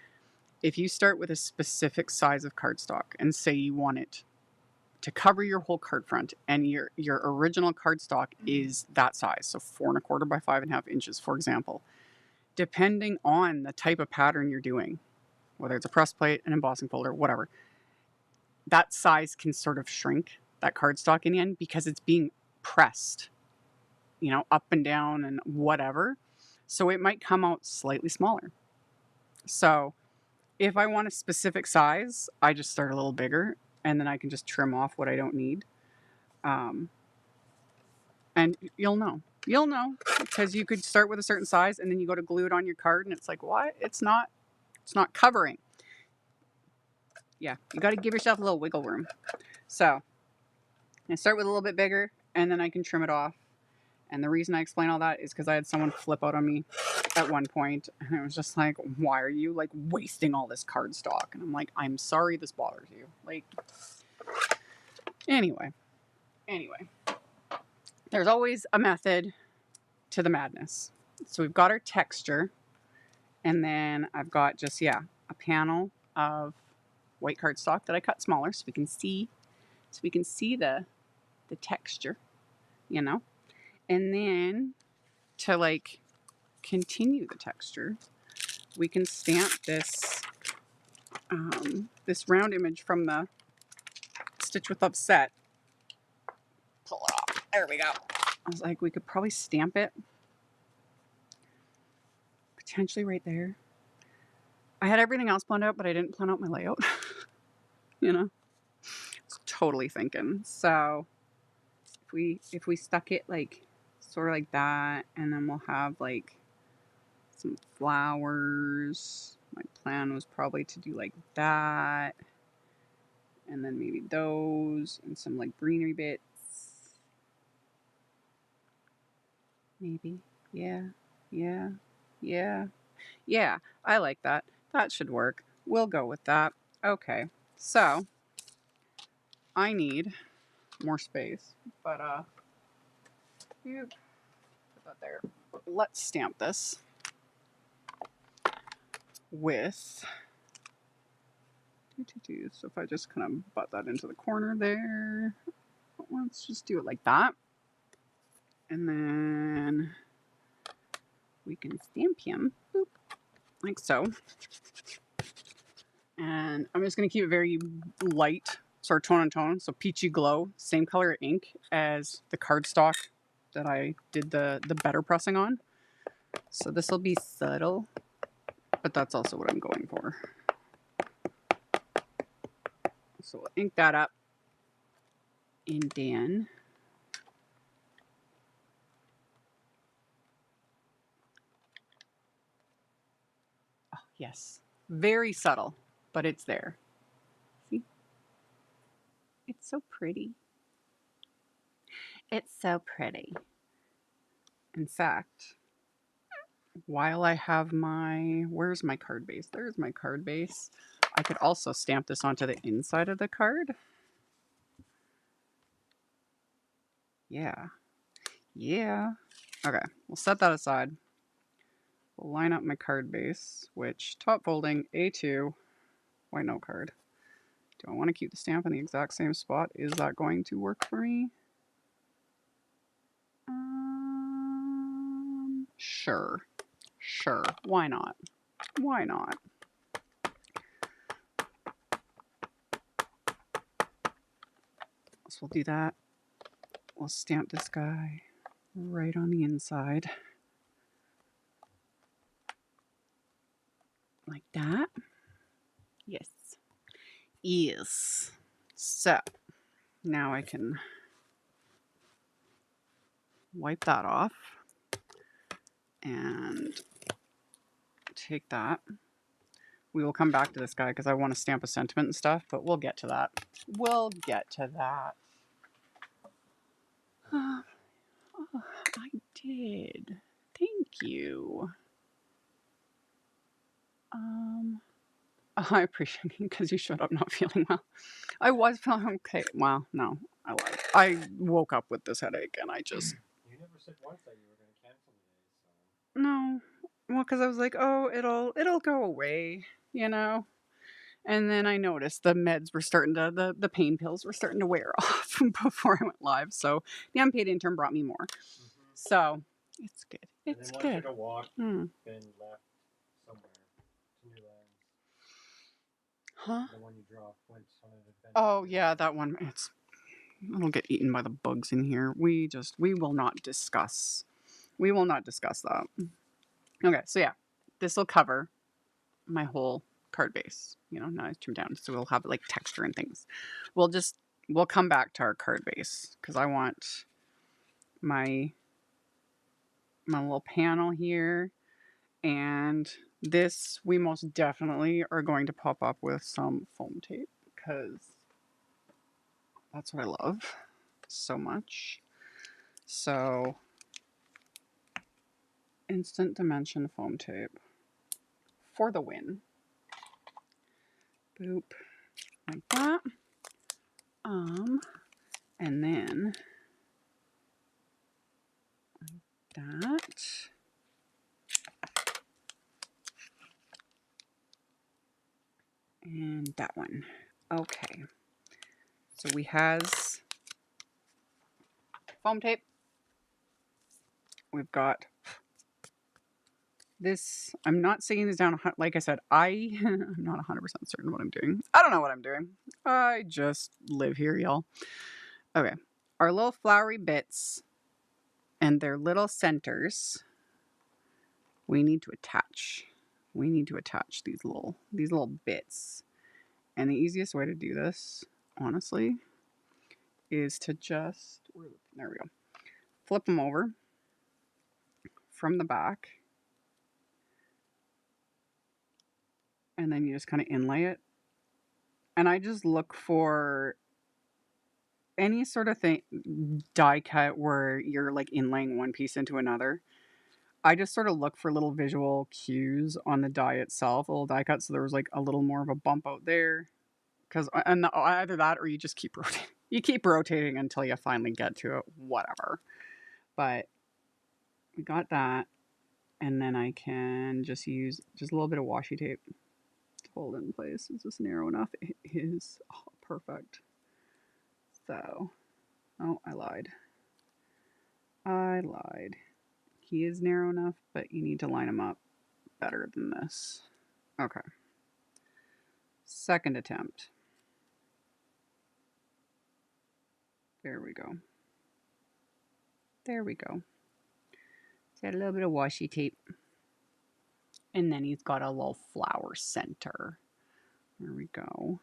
if you start with a specific size of cardstock and say you want it to cover your whole card front and your original cardstock is that size, so 4¼ by 5½ inches, for example, depending on the type of pattern you're doing, whether it's a press plate, an embossing folder, whatever, that size can sort of shrink that cardstock in the end because it's being pressed, up and down and whatever. So it might come out slightly smaller. So if I want a specific size, I just start a little bigger and then I can just trim off what I don't need. And you'll know because you could start with a certain size and then you go to glue it on your card and it's like, what? It's not covering. Yeah, you got to give yourself a little wiggle room. So I start with a little bit bigger and then I can trim it off. And the reason I explain all that is because I had someone flip out on me at one point, and it was just like, why are you wasting all this cardstock? And I'm like, I'm sorry this bothers you. Anyway, there's always a method to the madness. So we've got our texture, and then I've got just, a panel of white cardstock that I cut smaller so we can see the texture, And then to continue the texture, we can stamp this this round image from the Stitch with Love set. Pull it off. There we go. I was like, we could probably stamp it potentially right there. I had everything else planned out, but I didn't plan out my layout. It's totally thinking. So if we stuck it sort of like that, and then we'll have some flowers. My plan was probably to do like that, and then maybe those and some greenery bits. Maybe. Yeah. I like that. That should work. We'll go with that. Okay. So I need more space, but put that there. Let's stamp this with... So if I just kind of butt that into the corner there, let's just do it like that. And then we can stamp him, boop, like so. And I'm just going to keep it very light, sort of tone and tone. So peachy glow, same color ink as the cardstock that I did the better pressing on. So this will be subtle, but that's also what I'm going for. So we'll ink that up. And then oh, yes, very subtle, but it's there. See? It's so pretty. It's so pretty. In fact, while I have my, where's my card base? There's my card base. I could also stamp this onto the inside of the card. Yeah. Yeah. Okay, we'll set that aside. We'll line up my card base, which top folding, A2, white note card. Do I want to keep the stamp in the exact same spot? Is that going to work for me? Sure. Sure. Why not? Why not? So we'll do that. We'll stamp this guy right on the inside. Like that. Yes. Yes. So now I can wipe that off and take that. We will come back to this guy because I want to stamp a sentiment and stuff, but we'll get to that. We'll get to that. Oh, I did. Thank you. I appreciate it because you showed up not feeling well. I was feeling okay. Well, no, I lied. I woke up with this headache and I just... You never said once that you were going to cancel today, so... No. Well, because I was like, oh, it'll go away, you know? And then I noticed the meds were starting to, the pain pills were starting to wear off before I went live. So the unpaid intern brought me more. Mm-hmm. So it's good. It's and then good. Once you go walk, been left somewhere to New Lands. Huh? The one you dropped went on an adventure. Oh yeah, that one. It'll get eaten by the bugs in here. We will not discuss. We will not discuss that. Okay, so yeah, this will cover my whole card base. You know, now it's trimmed down, so we'll have like texture and things. We'll come back to our card base because I want my little panel here, and this we most definitely are going to pop up with some foam tape because that's what I love so much. So instant dimension foam tape for the win. Boop, like that. And then that. And that one. Okay. So we has foam tape. We've got this. I'm not saying this down. Like I said, I'm not 100% certain what I'm doing. I don't know what I'm doing. I just live here, y'all. Okay. Our little flowery bits and their little centers, we need to attach. We need to attach these little bits. And the easiest way to do this, honestly, is to just, there we go, flip them over from the back. And then you just kind of inlay it. And I just look for any sort of thing, die cut where you're like inlaying one piece into another. I just sort of look for little visual cues on the die itself, a little die cut. So there was like a little more of a bump out there. And either that or you just keep rotating. You keep rotating until you finally get to it, whatever. But we got that. And then I can just use just a little bit of washi tape to hold it in place. Is this narrow enough? It is perfect. So, oh, I lied. I lied. He is narrow enough, but you need to line him up better than this. Okay. Second attempt. There we go. There we go. Got a little bit of washi tape. And then he's got a little flower center. There we go.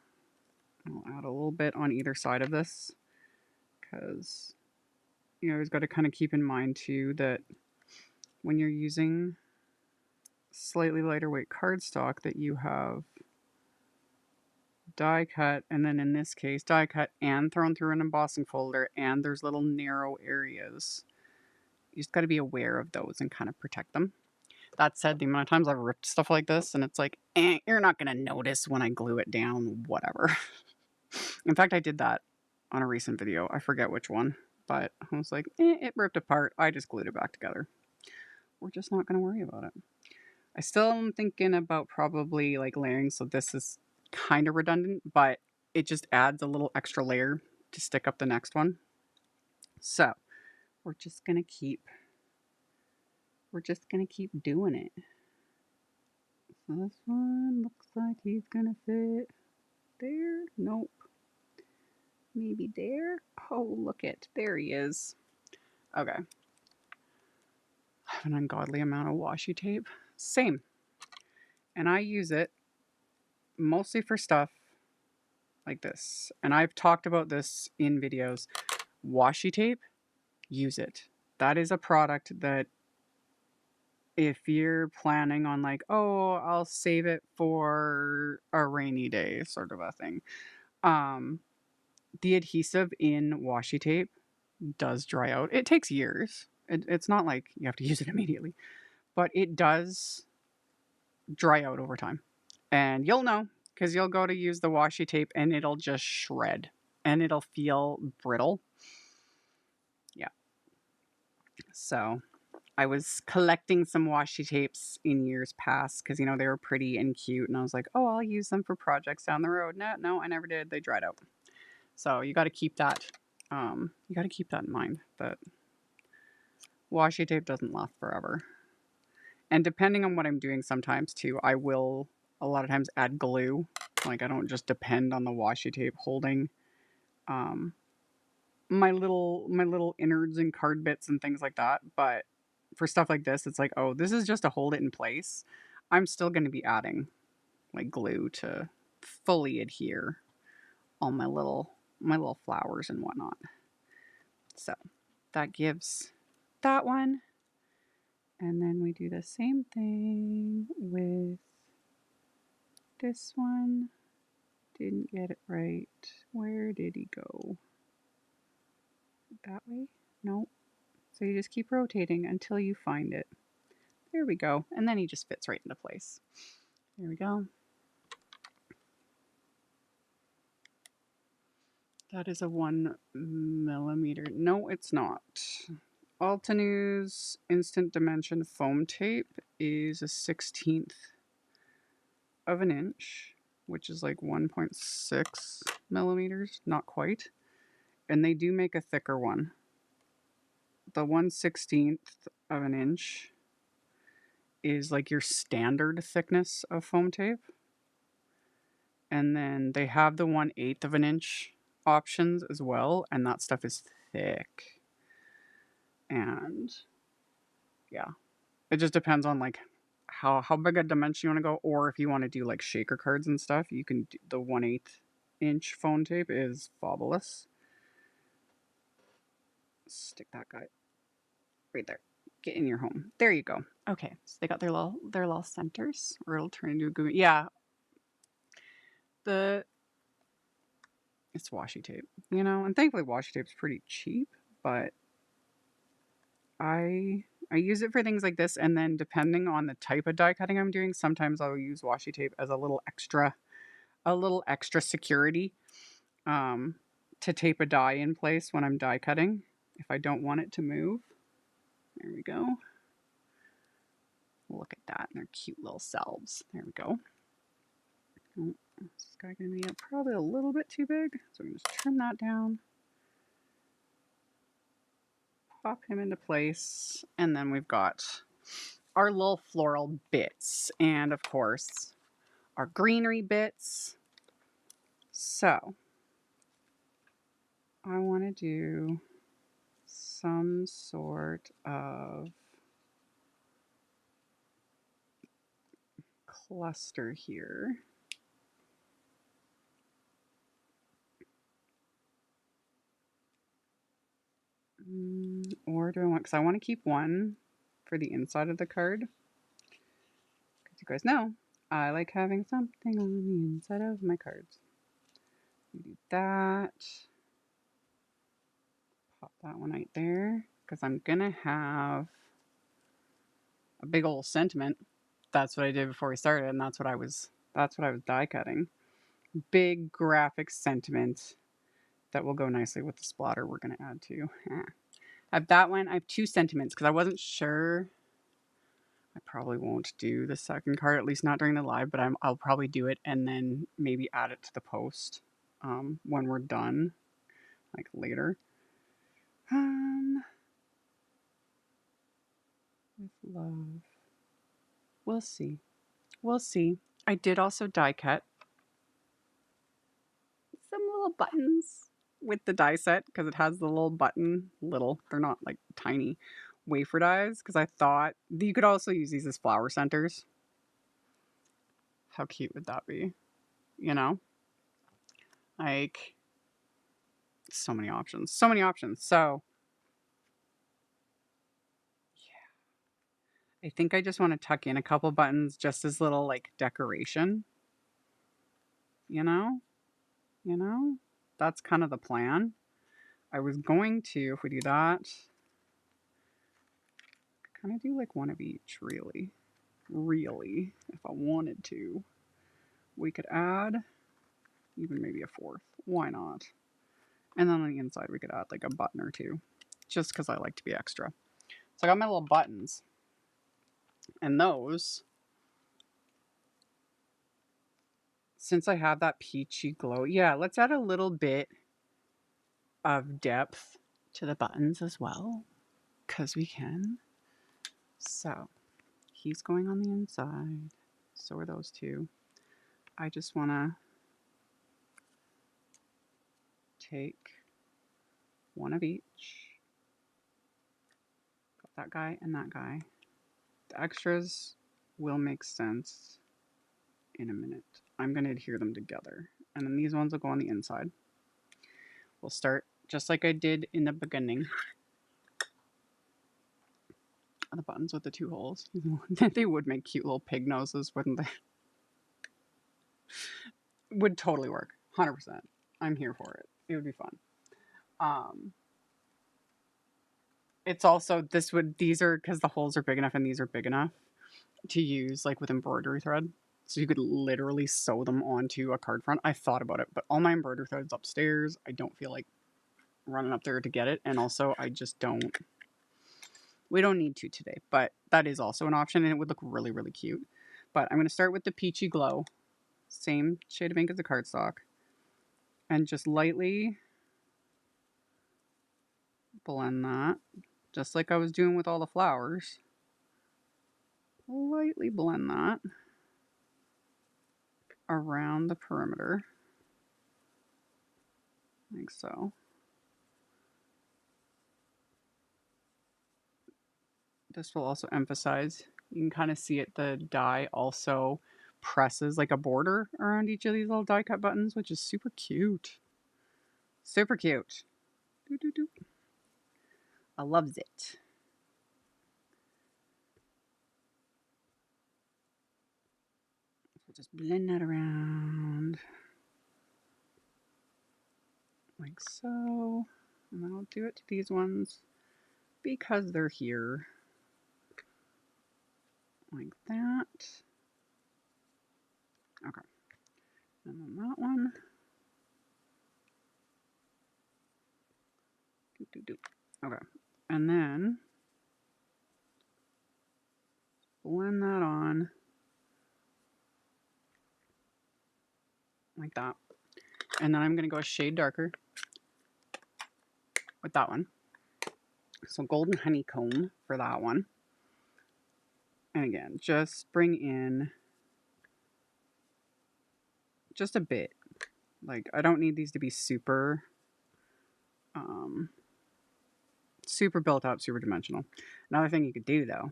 I'll add a little bit on either side of this because you always got to kind of keep in mind too that when you're using slightly lighter weight cardstock that you have die cut, and then in this case die cut and thrown through an embossing folder, and there's little narrow areas. You just got to be aware of those and kind of protect them. That said, the amount of times I've ripped stuff like this and it's like, you're not going to notice when I glue it down, whatever. In fact, I did that on a recent video. I forget which one, but I was like, it ripped apart. I just glued it back together. We're just not going to worry about it. I still am thinking about probably like layering, so this is kind of redundant, but it just adds a little extra layer to stick up the next one. So we're just going to keep doing it. So this one looks like he's going to fit there. Nope. Maybe there. Oh, look it. There he is. Okay. I have an ungodly amount of washi tape. Same. And I use it mostly for stuff like this. And I've talked about this in videos. Washi tape, use it. That is a product that if you're planning on like, oh, I'll save it for a rainy day sort of a thing. The adhesive in washi tape does dry out. It takes years. It's not like you have to use it immediately, but it does dry out over time. And you'll know because you'll go to use the washi tape and it'll just shred and it'll feel brittle. Yeah. So I was collecting some washi tapes in years past because, you know, they were pretty and cute. And I was like, oh, I'll use them for projects down the road. No, I never did. They dried out. So you got to keep that. You got to keep that in mind that washi tape doesn't last forever. And depending on what I'm doing sometimes too, I will a lot of times add glue. Like I don't just depend on the washi tape holding my little innards and card bits and things like that. But for stuff like this, it's like, oh, this is just to hold it in place. I'm still going to be adding like glue to fully adhere all my little flowers and whatnot. So that gives that one. And then we do the same thing with this one. Didn't get it right. Where did he go? That way? Nope. So you just keep rotating until you find it. There we go. And then he just fits right into place. There we go. That is a 1 millimeter. No, it's not. Altenew's Instant Dimension Foam Tape is a 1/16 of an inch, which is like 1.6 millimeters, not quite. And they do make a thicker one. The 1/16 of an inch is like your standard thickness of foam tape. And then they have the 1/8 of an inch options as well, and that stuff is thick. And yeah, it just depends on like how big a dimension you want to go, or if you want to do like shaker cards and stuff, you can do the 1/8 inch foam tape is fabulous. Stick that guy right there. Get in your home. There you go. Okay, so they got their little centers, or it'll turn into a goo. Yeah, it's washi tape, you know, and thankfully washi tape's pretty cheap, but I use it for things like this, and then depending on the type of die cutting I'm doing, sometimes I'll use washi tape as a little extra security to tape a die in place when I'm die cutting if I don't want it to move. There we go. Look at that, and their cute little selves. There we go. Oh, this guy gonna be probably a little bit too big, so we can just trim that down. Pop him into place, and then we've got our little floral bits, and of course, our greenery bits. So, I want to do some sort of cluster here. Or do I want, because I want to keep one for the inside of the card. Because you guys know, I like having something on the inside of my cards. We do that. Pop that one right there. Because I'm going to have a big old sentiment. That's what I did before we started, and that's what I was die cutting. Big graphic sentiment that will go nicely with the splatter we're going to add to. I have that one. I have 2 sentiments because I wasn't sure. I probably won't do the second card, at least not during the live, but I'll probably do it and then maybe add it to the post when we're done, like later. With love. We'll see. We'll see. I did also die cut some little buttons with the die set because it has the little button, they're not like tiny wafer dies, because I thought you could also use these as flower centers. How cute would that be? You know? Like, so many options. So many options. So, yeah. I think I just want to tuck in a couple buttons just as little, like, decoration. You know? You know? That's kind of the plan. I was going to, if we do that, kind of do like one of each, really. Really, if I wanted to. We could add even maybe a 4th. Why not? And then on the inside, we could add like a button or 2, just because I like to be extra. So I got my little buttons. And those, since I have that peachy glow, yeah, let's add a little bit of depth to the buttons as well, because we can. So he's going on the inside. So are those 2. I just want to take one of each. Got that guy and that guy. The extras will make sense in a minute. I'm going to adhere them together. And then these ones will go on the inside. We'll start just like I did in the beginning. The buttons with the 2 holes. They would make cute little pig noses, wouldn't they? Would totally work. 100%. I'm here for it. It would be fun. It's also, these are, because the holes are big enough and these are big enough to use like with embroidery thread. So you could literally sew them onto a card front. I thought about it, but all my embroidery thread's upstairs. I don't feel like running up there to get it. And also I just don't, we don't need to today, but that is also an option and it would look really, really cute. But I'm going to start with the Peachy Glow. Same shade of ink as the cardstock. And just lightly blend that. Just like I was doing with all the flowers. Lightly blend that around the perimeter. Like so. This will also emphasize, you can kind of see it, the die also presses like a border around each of these little die cut buttons, which is super cute. Super cute. Doo-doo-doo. I loves it. So just blend that around. Like so. And then I'll do it to these ones because they're here. Like that. Okay. And then that one. Okay. And then blend that on like that. And then I'm going to go a shade darker with that one. So golden honeycomb for that one. And again, just bring in just a bit. Like, I don't need these to be super, super built up, super dimensional. Another thing you could do, though,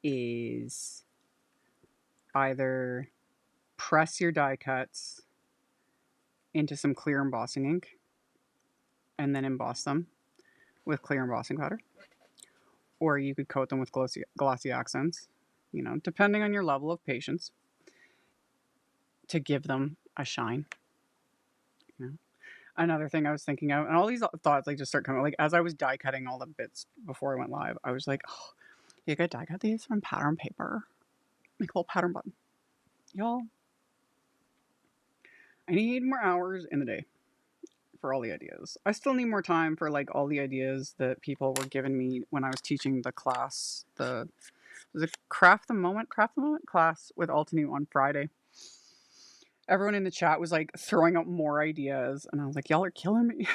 is either press your die cuts into some clear embossing ink and then emboss them with clear embossing powder. Or you could coat them with glossy accents, you know, depending on your level of patience, to give them a shine. You know? Another thing I was thinking of, and all these thoughts like just start coming, like as I was die cutting all the bits before I went live, I was like, oh, you could die cut these from pattern paper. Make a little pattern button. Y'all, I need more hours in the day for all the ideas. I still need more time for like all the ideas that people were giving me when I was teaching the class, the Craft the Moment class with Altenew on Friday. Everyone in the chat was like throwing out more ideas, and I was like, y'all are killing me.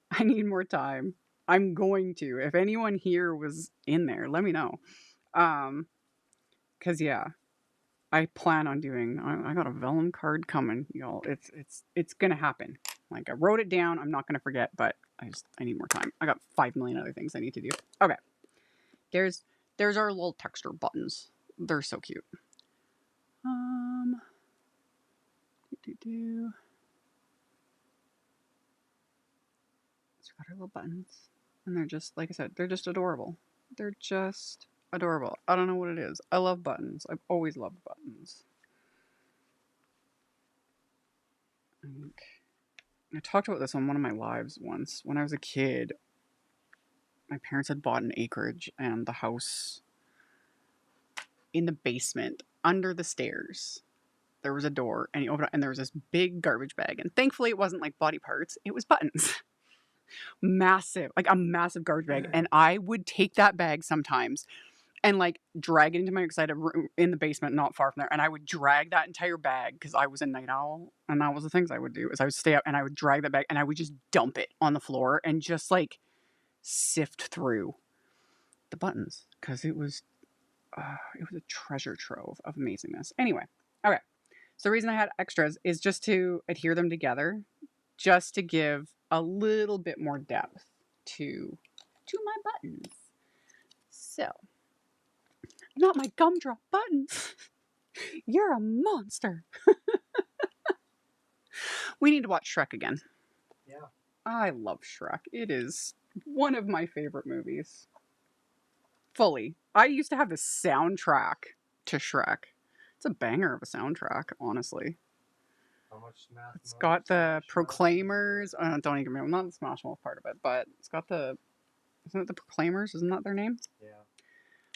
I need more time. I'm going to. If anyone here was in there, let me know. Cause yeah, I plan on doing. I got a vellum card coming, y'all. It's gonna happen. Like I wrote it down. I'm not gonna forget, but I need more time. I got 5 million other things I need to do. Okay. There's our little texture buttons. They're so cute. So we got our little buttons, and they're just like I said. They're just adorable. They're just adorable. I don't know what it is. I love buttons. I've always loved buttons. I talked about this on one of my lives once. When I was a kid, my parents had bought an acreage, and the house in the basement under the stairs, there was a door, and you open it, and there was this big garbage bag. And thankfully, it wasn't like body parts; it was buttons. Massive, like a massive garbage bag. And I would take that bag sometimes and like drag it into my excited room in the basement, not far from there. And I would drag that entire bag because I was a night owl, and that was the things I would do is I would stay up and I would drag that bag and I would just dump it on the floor and just like sift through the buttons because it was a treasure trove of amazingness. Anyway, okay. So the reason I had extras is just to adhere them together, just to give a little bit more depth to my buttons. So, not my gumdrop buttons. You're a monster. We need to watch Shrek again. Yeah. I love Shrek. It is one of my favorite movies. Fully. I used to have the soundtrack to Shrek. It's a banger of a soundtrack, honestly. How much Smash? It's got the Proclaimers. Don't even remember. Not the Smash Mouth part of it, but it's got the. Isn't it the Proclaimers? Isn't that their name? Yeah.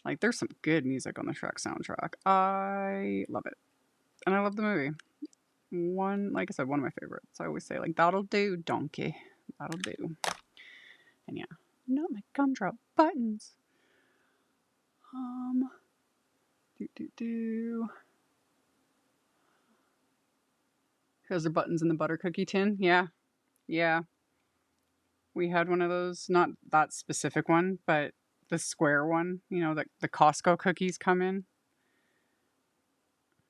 Like, there's some good music on the Shrek soundtrack. I love it. And I love the movie. Like I said, one of my favorites. I always say, like, that'll do, donkey. That'll do. And yeah. Not my gumdrop buttons. Here's the buttons in the butter cookie tin. Yeah. Yeah. We had one of those. Not that specific one, but the square one. You know, the Costco cookies come in.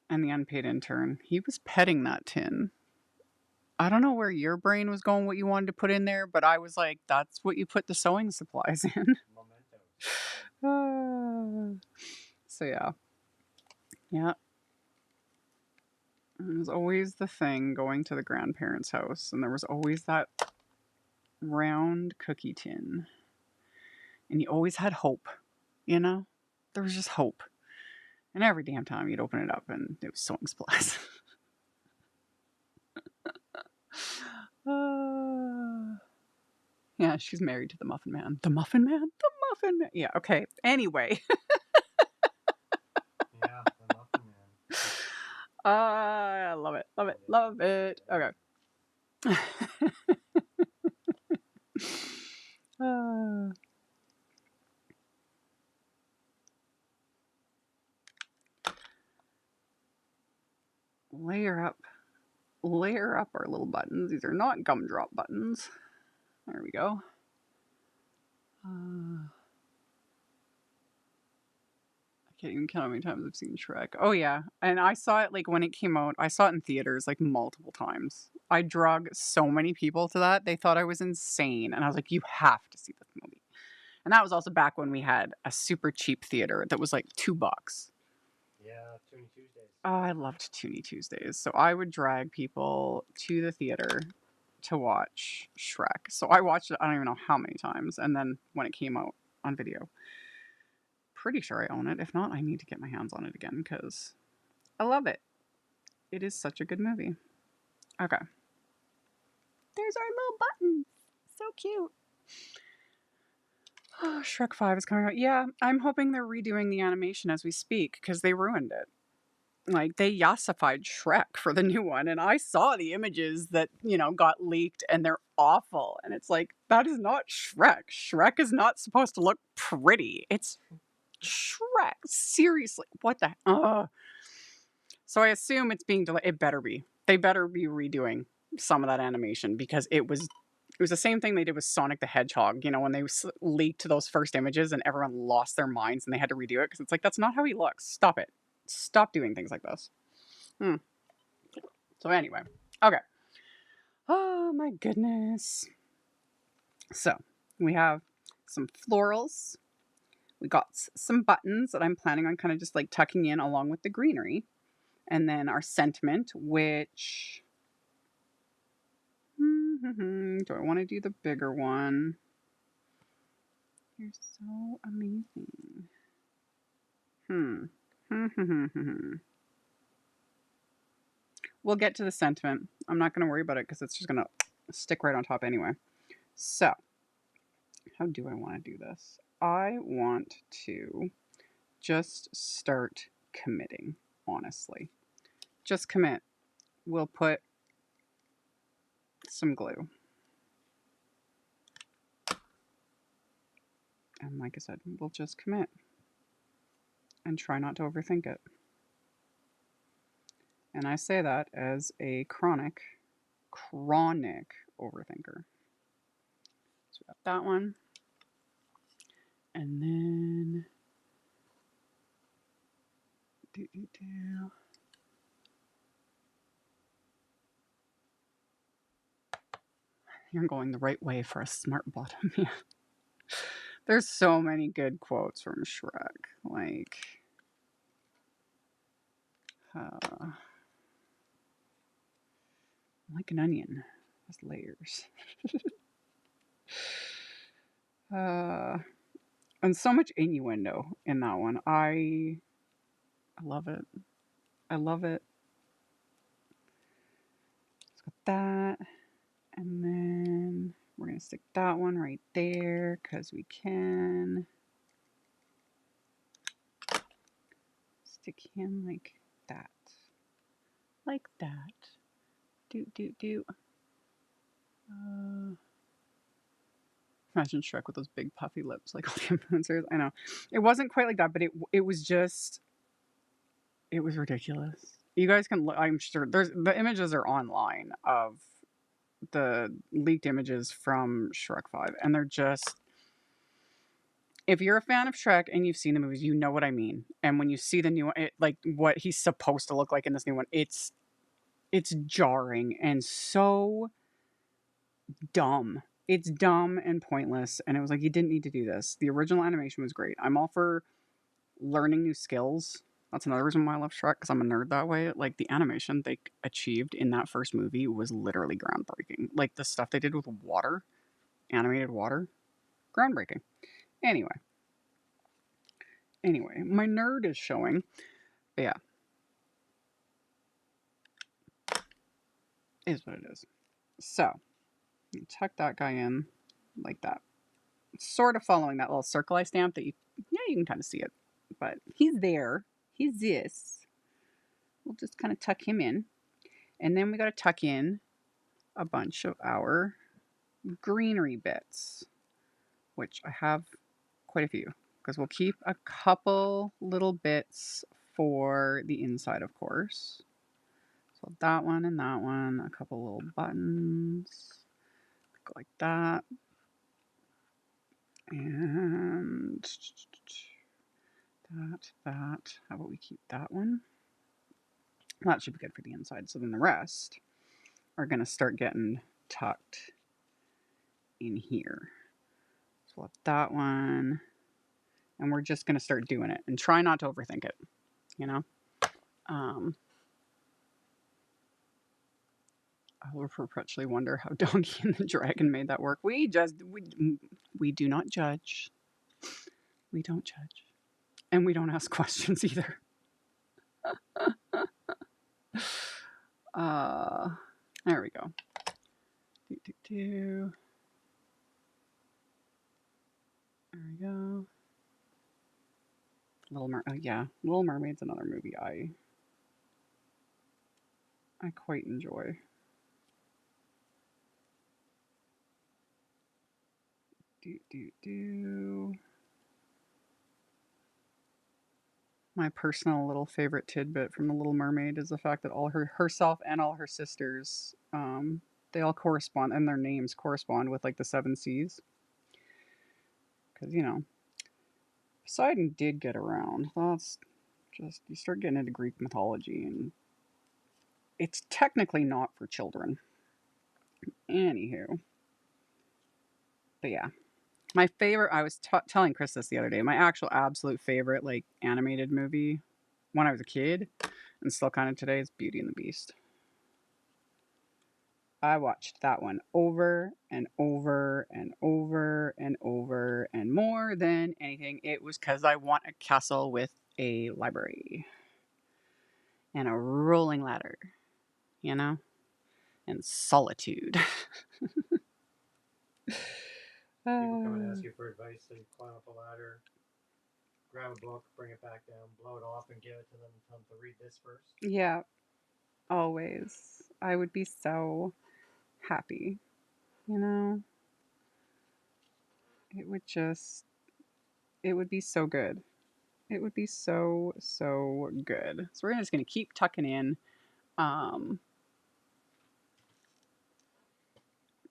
And the unpaid intern. He was petting that tin. I don't know where your brain was going, what you wanted to put in there, but I was like, that's what you put the sewing supplies in. So yeah. Yeah. It was always the thing going to the grandparents' house, and there was always that round cookie tin. And you always had hope, you know? There was just hope. And every damn time you'd open it up and it was sewing supplies. Yeah, she's married to the Muffin Man. The Muffin Man? The Muffin Man. Yeah, okay. Anyway. Yeah, the Muffin Man. I love it. Love it. Love it. Okay. layer up our little buttons. These are not gumdrop buttons. There we go. I can't even count how many times I've seen Shrek. Oh yeah, and I saw it like when it came out. I saw it in theaters like multiple times. I drug so many people to that. They thought I was insane, and I was like, "You have to see this movie." And that was also back when we had a super cheap theater that was like $2. Yeah, Toonie Tuesdays. Oh, I loved Toonie Tuesdays. So I would drag people to the theater to watch Shrek. So I watched it, I don't even know how many times. And then when it came out on video, pretty sure I own it. If not, I need to get my hands on it again because I love it. It is such a good movie. Okay. There's our little buttons. So cute. Oh, Shrek 5 is coming out. Yeah, I'm hoping they're redoing the animation as we speak because they ruined it. Like, they yassified Shrek for the new one, and I saw the images that, got leaked, and they're awful. And it's like, that is not Shrek. Shrek is not supposed to look pretty. It's Shrek. Seriously. What the... So I assume it's being delayed. It better be. They better be redoing some of that animation because it was the same thing they did with Sonic the Hedgehog, when they leaked those first images and everyone lost their minds and they had to redo it because it's like, that's not how he looks. Stop it. Stop doing things like this. So anyway, okay. Oh my goodness. So we have some florals. We got some buttons that I'm planning on kind of just like tucking in along with the greenery. And then our sentiment, which... do I want to do the bigger one? You're so amazing. We'll get to the sentiment. I'm not going to worry about it because it's just going to stick right on top anyway. So, how do I want to do this? I want to just start committing, honestly. Just commit. We'll put some glue. And like I said, we'll just commit. And try not to overthink it. And I say that as a chronic overthinker. So we got that one. And then... You're going the right way for a smart bottom. Yeah. There's so many good quotes from Shrek. Like an onion has layers. And so much innuendo in that one. I love it. I love it. Let's got that. And then we're going to stick that one right there because we can. Stick him like that. Like that. Do. Imagine Shrek with those big puffy lips like all the influencers. I know. It wasn't quite like that, but it was just... It was ridiculous. You guys can look, I'm sure the images are online of the leaked images from Shrek 5, and they're just... If you're a fan of Shrek and you've seen the movies, you know what I mean. And when you see the new one, like what he's supposed to look like in this new one, it's jarring and so dumb. It's dumb and pointless. And it was like, you didn't need to do this. The original animation was great. I'm all for learning new skills. That's another reason why I love Shrek, because I'm a nerd that way. Like, the animation they achieved in that first movie was literally groundbreaking. Like, the stuff they did with water, animated water, groundbreaking. Anyway, my nerd is showing. But yeah. Is what it is. So, you tuck that guy in like that. Sort of following that little circle I stamped that you can kind of see it. But he's there. He's this. We'll just kind of tuck him in. And then we got to tuck in a bunch of our greenery bits, which I have quite a few, because we'll keep a couple little bits for the inside, of course. So that one and that one, a couple little buttons, go like that. And that. How about we keep that one? That should be good for the inside. So then the rest are going to start getting tucked in here. So let that one, and we're just going to start doing it and try not to overthink it, you know? I will perpetually wonder how Donkey and the Dragon made that work. We do not judge. We don't judge. And we don't ask questions either. There we go. There we go. Little Mermaid's another movie I quite enjoy. My personal little favorite tidbit from The Little Mermaid is the fact that herself and all her sisters, they all correspond, and their names correspond with like the 7 seas. Because, you know, Poseidon did get around. That's just, you start getting into Greek mythology, and it's technically not for children. Anywho. But yeah. My favorite, I was telling Chris this the other day, my actual absolute favorite, like, animated movie when I was a kid, and still kind of today, is Beauty and the Beast. I watched that one over and over and over and over, and more than anything, it was because I want a castle with a library and a rolling ladder, you know, and solitude. People come and ask you for advice, so you climb up a ladder, grab a book, bring it back down, blow it off, and give it to them and tell them to read this first. Yeah, always. I would be so happy, you know? It would be so good. It would be so, so good. So we're just going to keep tucking in.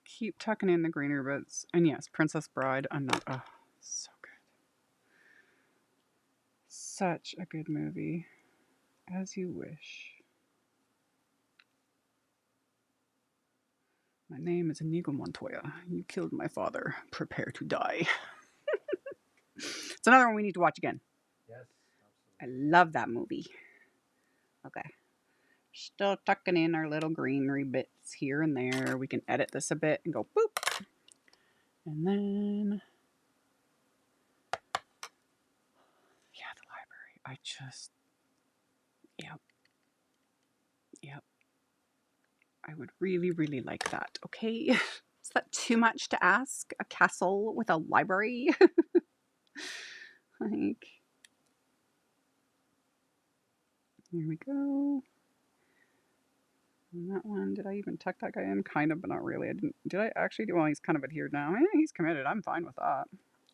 Keep tucking in the greener bits. And yes, Princess Bride. So good. Such a good movie. As you wish. My name is Inigo Montoya. You killed my father. Prepare to die. It's another one we need to watch again. Yes, I absolutely. love that movie. Okay. Still tucking in our little greenery bits here and there. We can edit this a bit and go boop. And then, yeah, the library. Yep. I would really, really like that. Okay. Is that too much to ask? A castle with a library? Like, here we go. And that one, did I even tuck that guy in? Kind of, but not really. I didn't. Did I actually do? Well, he's kind of adhered now. He's committed. I'm fine with that.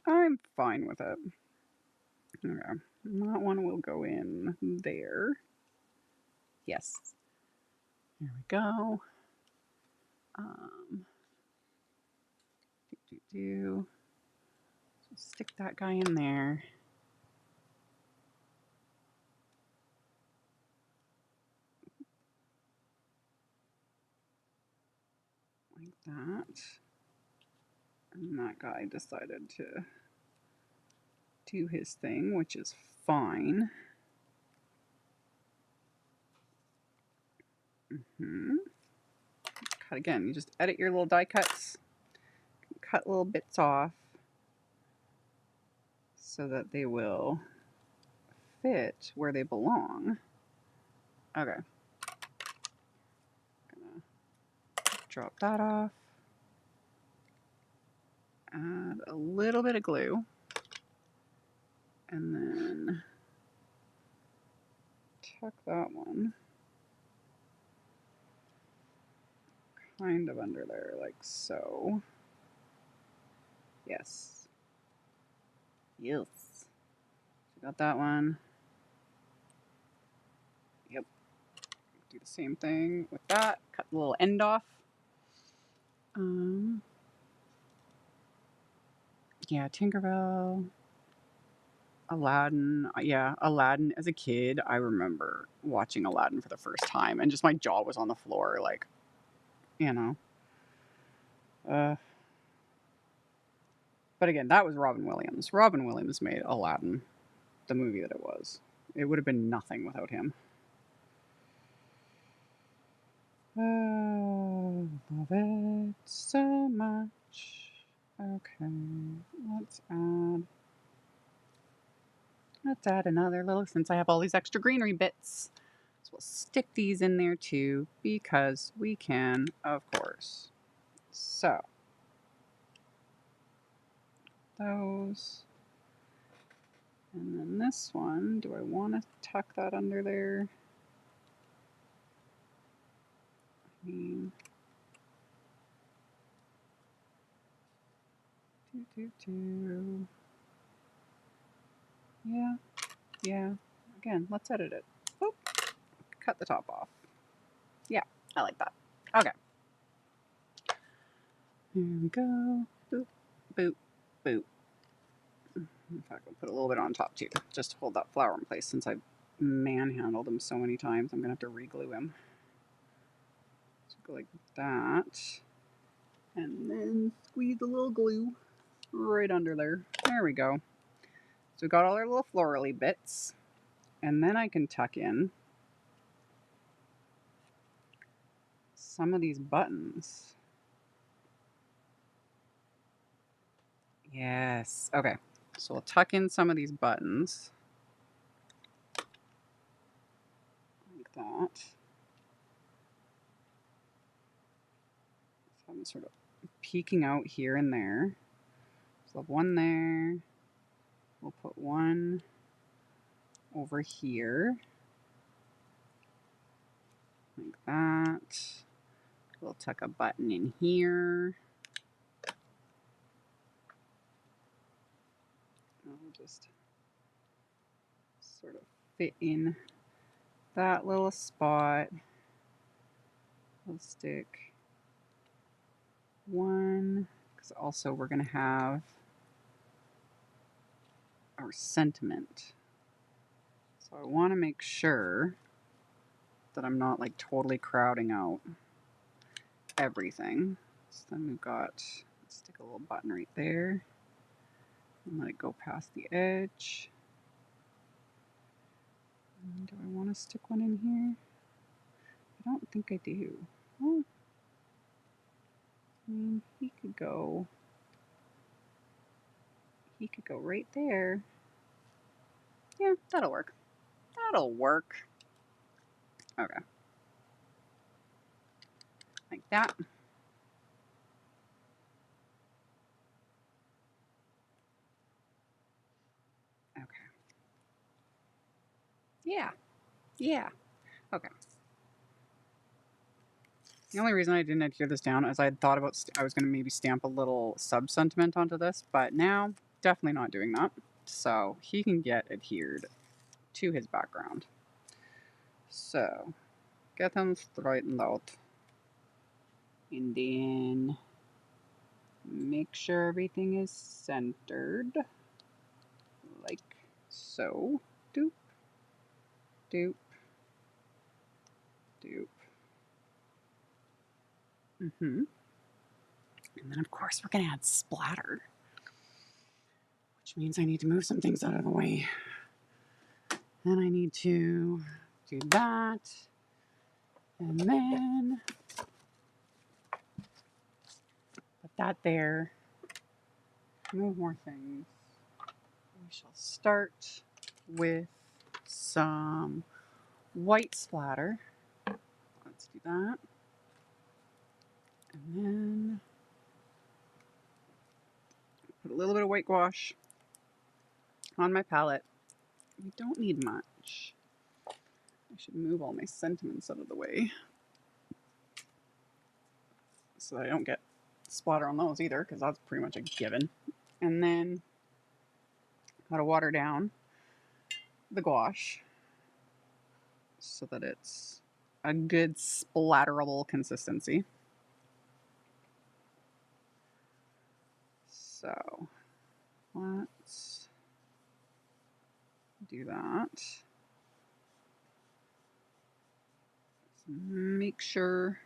I'm fine with it. Okay. That one will go in there. Yes. There we go. So stick that guy in there. Like that. And that guy decided to do his thing, which is fine. Cut again. You just edit your little die cuts. Cut little bits off so that they will fit where they belong. Okay. Gonna drop that off. Add a little bit of glue. And then tuck that one kind of under there, like so. Yes. Yes. So got that one. Yep. Do the same thing with that. Cut the little end off. Yeah, Tinkerbell. Aladdin. Yeah, Aladdin. As a kid, I remember watching Aladdin for the first time and just my jaw was on the floor, like, you know. But again, that was Robin Williams. Robin Williams made Aladdin the movie that it was. It would have been nothing without him. Oh, love it so much. Okay, let's add another little, since I have all these extra greenery bits. So we'll stick these in there too, because we can, of course. So, those. And then this one, do I want to tuck that under there? I mean, Yeah, yeah. Again, let's edit it. Boop. Cut the top off. Yeah, I like that. Okay. Here we go. Boop, boop, boop. In fact, I'll put a little bit on top too, just to hold that flower in place since I've manhandled him so many times. I'm going to have to re-glue him. So go like that. And then squeeze a little glue right under there. There we go. So we got all our little florally bits. And then I can tuck in some of these buttons. Yes. Okay. So we'll tuck in some of these buttons. Like that. So I'm sort of peeking out here and there. So I'll have one there. We'll put one over here. Like that. We'll tuck a button in here. I'll just sort of fit in that little spot. We'll stick one, because also we're going to have our sentiment. So I want to make sure that I'm not like totally crowding out everything. So then we've got, let's stick a little button right there and let it go past the edge. And do I want to stick one in here? I don't think I do. Well, I mean, he could go right there. Yeah, that'll work. That'll work. Okay. Like that. Okay. Yeah. Yeah. Okay. The only reason I didn't adhere this down is I had thought about I was going to maybe stamp a little sub-sentiment onto this, but now definitely not doing that. So he can get adhered to his background. So get them straightened out. And then make sure everything is centered. Like so. Doop. Doop. Doop. And then of course we're going to add splatter. Which means I need to move some things out of the way. Then I need to do that. And then put that there. Move more things. We shall start with some white splatter. Let's do that. And then put a little bit of white gouache on my palette. We don't need much. I should move all my sentiments out of the way so that I don't get splatter on those either, because that's pretty much a given. And then how to water down the gouache so that it's a good splatterable consistency. So let's do that. Make sure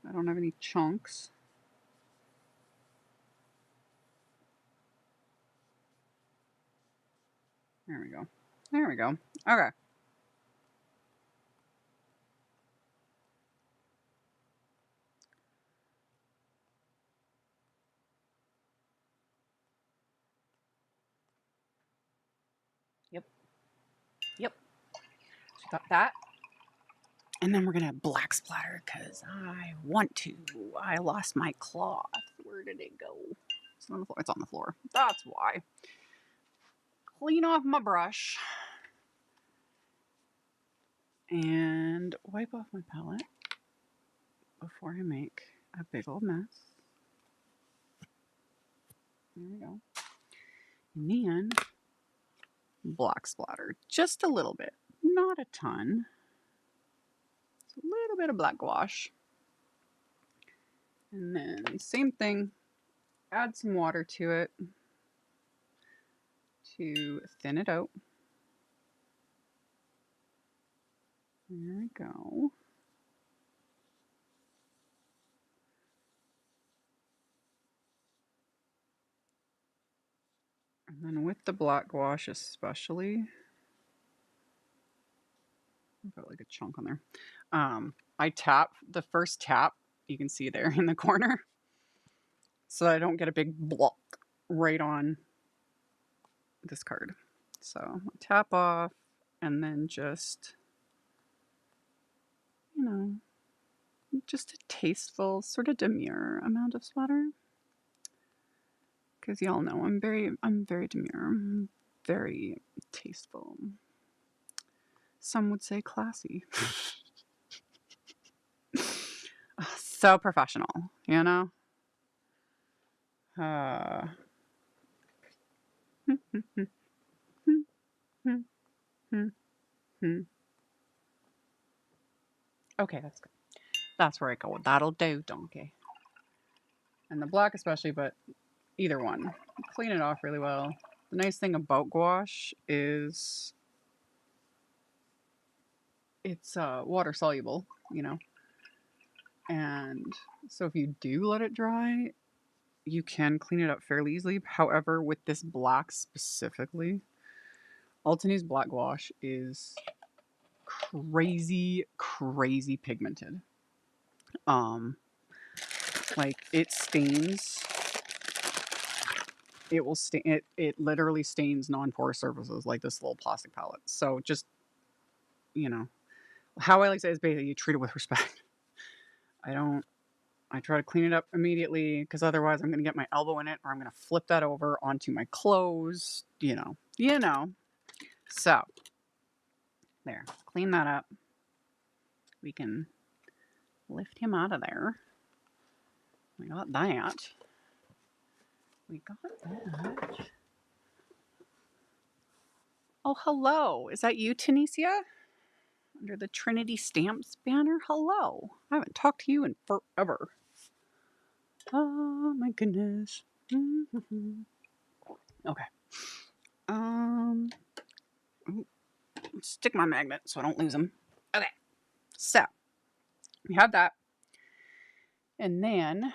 I don't have any chunks. There we go. There we go. Okay. Yep. Yep. So got that. And then we're going to black splatter because I want to. I lost my cloth. Where did it go? It's on the floor. It's on the floor. That's why. Clean off my brush. And wipe off my palette before I make a big old mess. There we go. And then black splatter. Just a little bit. Not a ton. Just a little bit of black gouache. And then same thing. Add some water to it to thin it out. There we go. And then with the black gouache especially, I've got like a chunk on there. I tap the first tap, you can see there in the corner, so I don't get a big block right on this card. So tap off and then just, you know, just a tasteful, sort of demure amount of splatter. Because y'all know I'm very demure, I'm very tasteful. Some would say classy. So professional, you know? Okay, that's good. That's where I go. That'll do, donkey. And the black especially, but either one. Clean it off really well. The nice thing about gouache is it's water soluble, you know. And so if you do let it dry, you can clean it up fairly easily. However, with this black specifically, Altenew's black gouache is crazy pigmented. Like it stains. It will stain. It literally stains non-porous surfaces like this little plastic palette. So just, you know, how I like to say is basically you treat it with respect. I try to clean it up immediately because otherwise I'm going to get my elbow in it or I'm going to flip that over onto my clothes, you know. So, there, clean that up. We can lift him out of there. We got that. Oh, hello. Is that you, Tanisha? Under the Trinity Stamps banner? Hello. I haven't talked to you in forever. Oh, my goodness. Okay. Stick my magnet so I don't lose them. Okay. So, we have that. And then,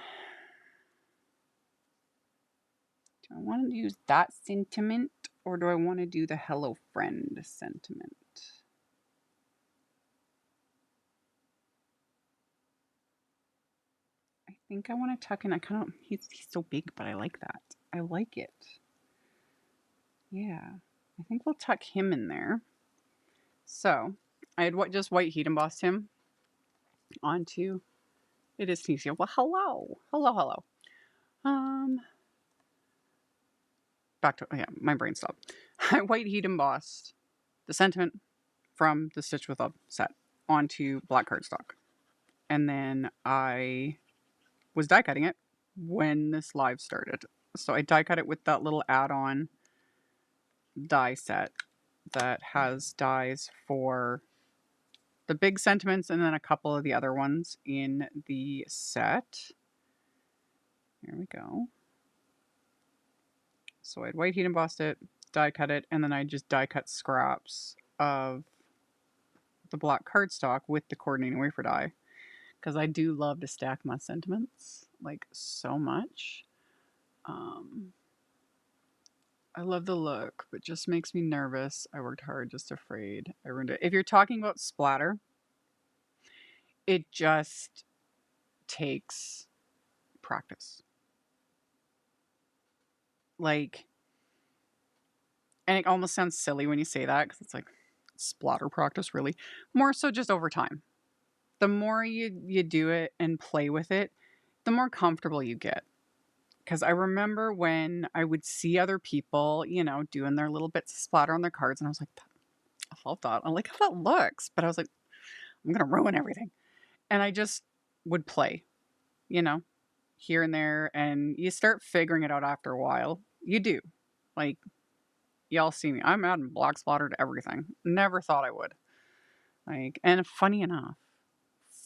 do I want to use that sentiment or do I want to do the Hello Friend sentiment? I think I want to tuck in. He's so big, but I like that. I like it. Yeah. I think we'll tuck him in there. So, I had just white heat embossed him onto. It is Tanisha. Well, hello. Hello. Back to, my brain stopped. I white heat embossed the sentiment from the Stitch with Love set onto black cardstock. And then I was die cutting it when this live started. So I die cut it with that little add-on die set that has dies for the big sentiments and then a couple of the other ones in the set. Here we go. So I'd white heat embossed it, die cut it, and then I just die cut scraps of the black cardstock with the coordinating wafer die. Because I do love to stack my sentiments, like, so much. I love the look, but just makes me nervous. I worked hard, just afraid I ruined it. If you're talking about splatter, it just takes practice. Like, and it almost sounds silly when you say that because it's like splatter practice, really. More so just over time. The more you do it and play with it, the more comfortable you get. Because I remember when I would see other people, you know, doing their little bits of splatter on their cards, and I was like, I love that. I like how that looks. But I was like, I'm going to ruin everything. And I just would play, you know, here and there. And you start figuring it out after a while. You do. Like, y'all see me. I'm adding black splatter to everything. Never thought I would. Like, and funny enough,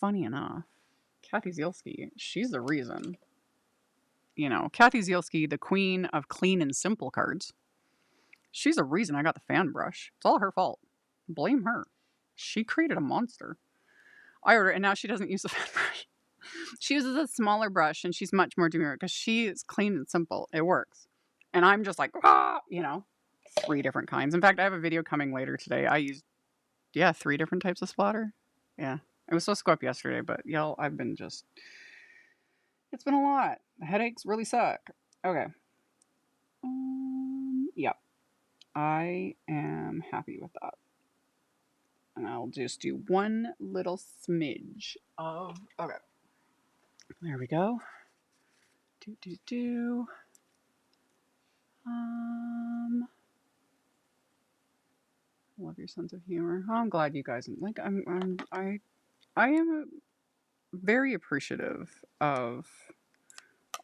Kathy Zielski, she's the reason. You know, Kathy Zielski, the queen of clean and simple cards. She's the reason I got the fan brush. It's all her fault. Blame her. She created a monster. I ordered it, and now she doesn't use the fan brush. She uses a smaller brush, and she's much more demure because she is clean and simple. It works. And I'm just like, you know, 3 different kinds. In fact, I have a video coming later today. I used, 3 different types of splatter. Yeah. It was supposed to go up yesterday, but y'all, I've been just, it's been a lot. The headaches really suck. Okay. Yep. I am happy with that. And I'll just do one little smidge of, okay. There we go. Love your sense of humor. Oh, I'm glad you guys like. I am very appreciative of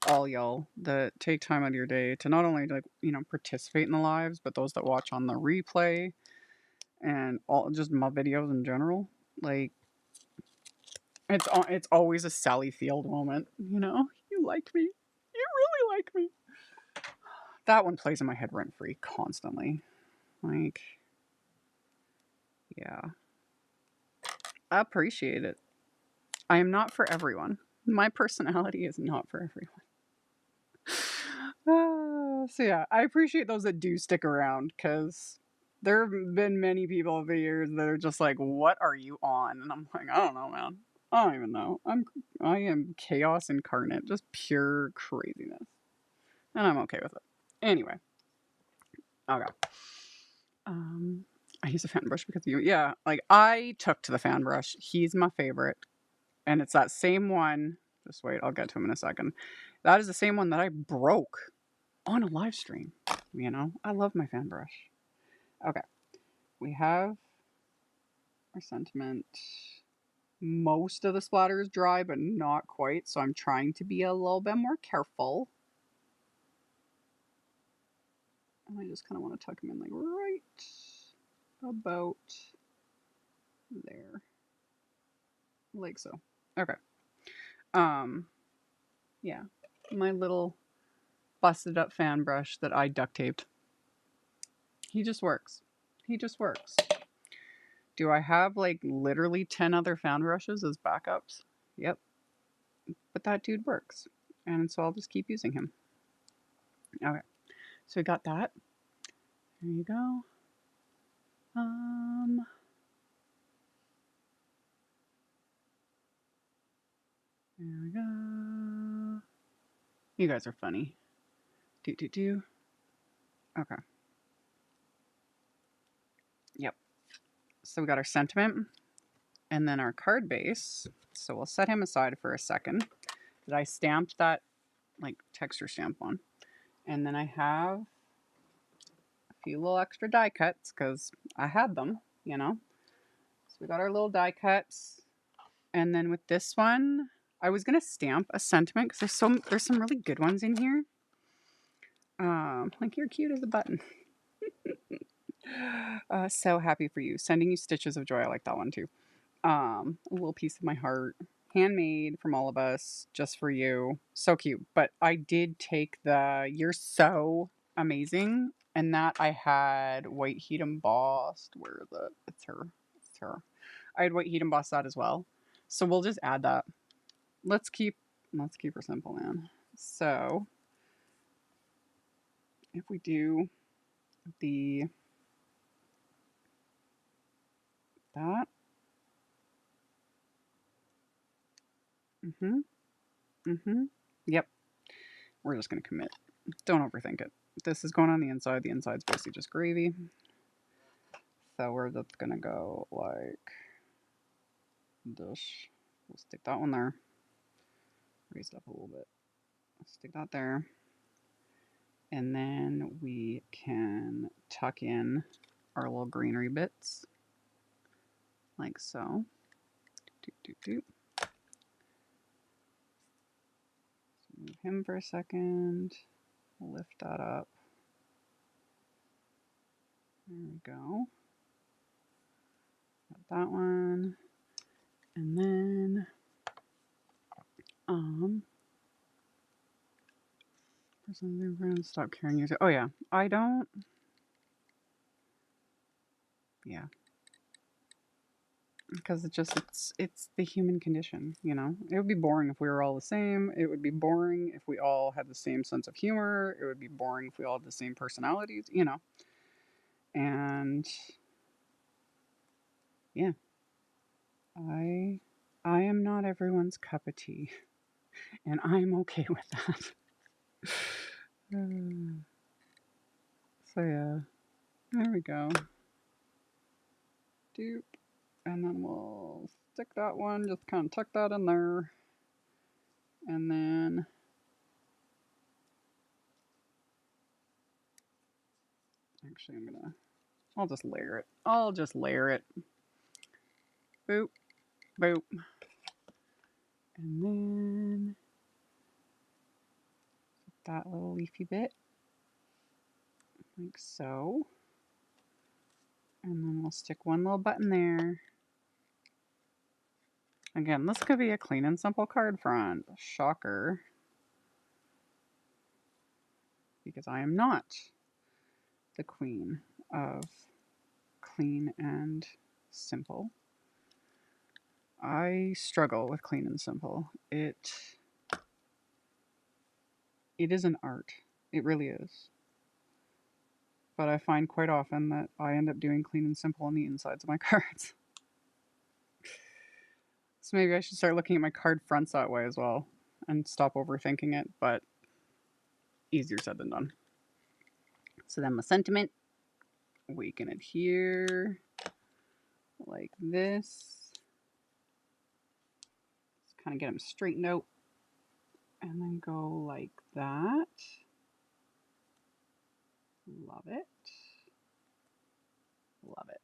all y'all that take time out of your day to not only, like, you know, participate in the lives, but those that watch on the replay and all just my videos in general. Like, it's always a Sally Field moment, you know. You like me. You really like me. That one plays in my head rent free constantly. Like, yeah. I appreciate it. I am not for everyone. My personality is not for everyone. So yeah, I appreciate those that do stick around because there have been many people over the years that are just like, "What are you on?" And I'm like, "I don't know, man. I don't even know. I am chaos incarnate, just pure craziness, and I'm okay with it." Anyway, okay. I use a fan brush because of you. Yeah, like I took to the fan brush. He's my favorite, and it's that same one. Just wait, I'll get to him in a second. That is the same one that I broke on a live stream. You know, I love my fan brush. Okay, we have our sentiment. Most of the splatter is dry, but not quite, so I'm trying to be a little bit more careful. And I just kind of want to tuck him in, like, right about there. Like so. Okay. Yeah. My little busted up fan brush that I duct taped. He just works. He just works. Do I have, like, literally 10 other fan brushes as backups? Yep. But that dude works. And so I'll just keep using him. Okay. So we got that. There you go. There we go. You guys are funny. Do. Okay. Yep. So we got our sentiment and then our card base. So we'll set him aside for a second. That I stamped that, like, texture stamp on. And then I have a few little extra die cuts because I had them, you know. So we got our little die cuts. And then with this one, I was gonna stamp a sentiment because there's some really good ones in here. Like, you're cute as a button. So happy for you. Sending you stitches of joy. I like that one too. A little piece of my heart, handmade from all of us, just for you. So cute. But I did take the "You're so amazing," and that I had white heat embossed. Where is it? It's her. It's her. I had white heat embossed that as well. So we'll just add that. Let's keep her simple, man. So if we do the that. Mm-hmm. Mm-hmm. Yep. We're just gonna commit. Don't overthink it. This is going on the inside. The inside's basically just gravy. So we're just gonna go like this. We'll stick that one there. Raise it up a little bit. Stick that there. And then we can tuck in our little greenery bits. Like so. Do, do, do. Move him for a second. Lift that up. There we go. Got that one. And then for something we're gonna stop carrying you. Oh yeah. I don't. Yeah. Because it's the human condition, you know. It would be boring if we were all the same. It would be boring if we all had the same sense of humor. It would be boring if we all had the same personalities, you know. And yeah, I I am not everyone's cup of tea, and I'm okay with that. So yeah, there we go. Doop, and then we'll stick that one. Just kind of tuck that in there, and then. Actually, I'll just layer it. I'll just layer it. Boop, boop. And then that little leafy bit, like so. And then we'll stick one little button there. Again, this could be a clean and simple card front. Shocker. Because I am not the queen of clean and simple. I struggle with clean and simple. It is an art. It really is. But I find quite often that I end up doing clean and simple on the insides of my cards. So maybe I should start looking at my card fronts that way as well and stop overthinking it, but easier said than done. So then my sentiment, we can adhere like this. Just kind of get them straightened out and then go like that. Love it. Love it.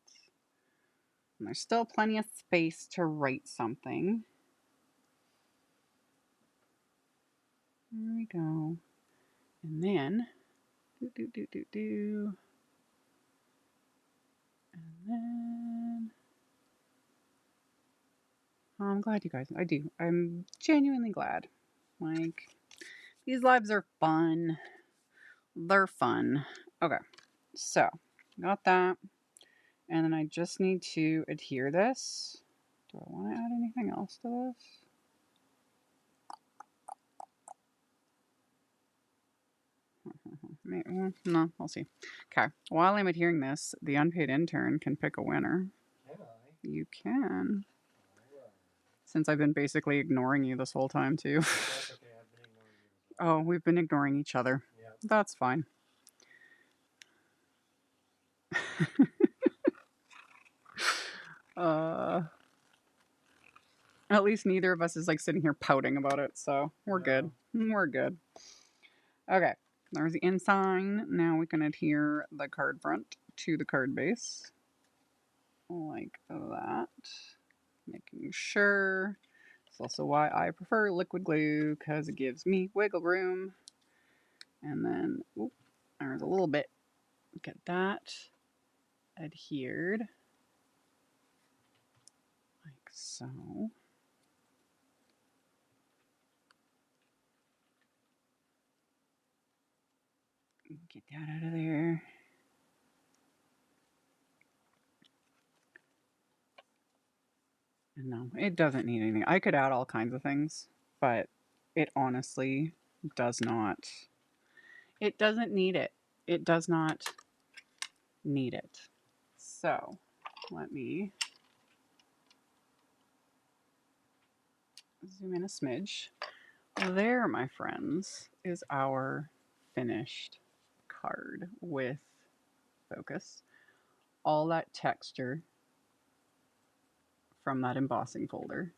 And there's still plenty of space to write something. There we go. And then, And then, oh, I'm glad you guys, I do. I'm genuinely glad. Like, these lives are fun. They're fun. Okay, so got that. And then I just need to adhere this. Do I want to add anything else to this? No, we'll see. Okay, while I'm adhering this, the unpaid intern can pick a winner. Can I? You can. Alright. Since I've been basically ignoring you this whole time, too. That's okay, I've been ignoring you as well. Oh, we've been ignoring each other. Yeah. That's fine. At least neither of us is like sitting here pouting about it, so we're good. We're good. Okay, there's the inside. Now we can adhere the card front to the card base. Like that. Making sure. It's also why I prefer liquid glue, because it gives me wiggle room. And then, oop, there's a little bit. Get that adhered. Like So get that out of there. No, it doesn't need anything. I could add all kinds of things, but it honestly does not. It doesn't need it. It does not need it. So let me zoom in a smidge. There, my friends, is our finished card with focus. All that texture from that embossing folder,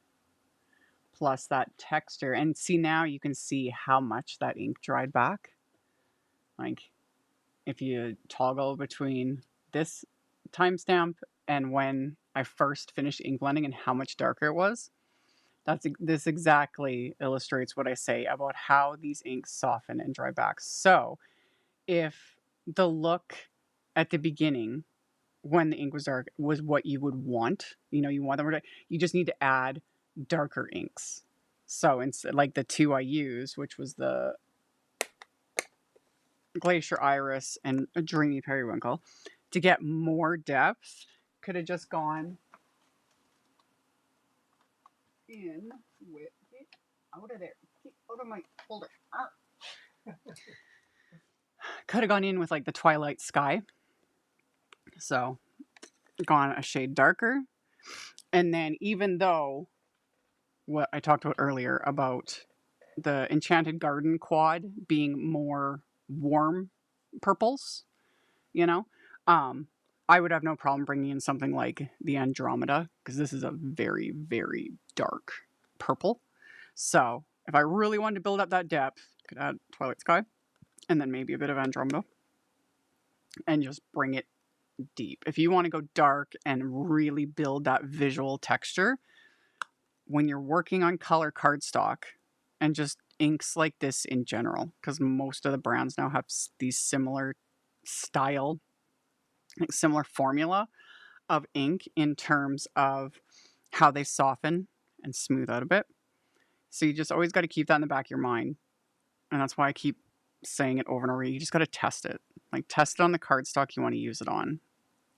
plus that texture. And see, now you can see how much that ink dried back. Like, if you toggle between this timestamp and when I first finished ink blending and how much darker it was, this exactly illustrates what I say about how these inks soften and dry back. So if the look at the beginning when the ink was dark was what you would want, you want them to, you just need to add darker inks. So instead, like the two I used, which was the Glacier Iris and a Dreamy Periwinkle, to get more depth, could have just gone in with it out of there. Get out of my folder. Could have gone in with like the Twilight Sky. So gone a shade darker. And then even though what I talked about earlier about the Enchanted Garden quad being more warm purples, I would have no problem bringing in something like the Andromeda, because this is a very, very dark purple. So if I really wanted to build up that depth, I could add Twilight Sky and then maybe a bit of Andromeda and just bring it deep. If you want to go dark and really build that visual texture, when you're working on color cardstock and just inks like this in general, because most of the brands now have these similar style, like similar formula of ink in terms of how they soften and smooth out a bit. So you just always got to keep that in the back of your mind. And that's why I keep saying it over and over. You just got to test it. Like, test it on the cardstock you want to use it on.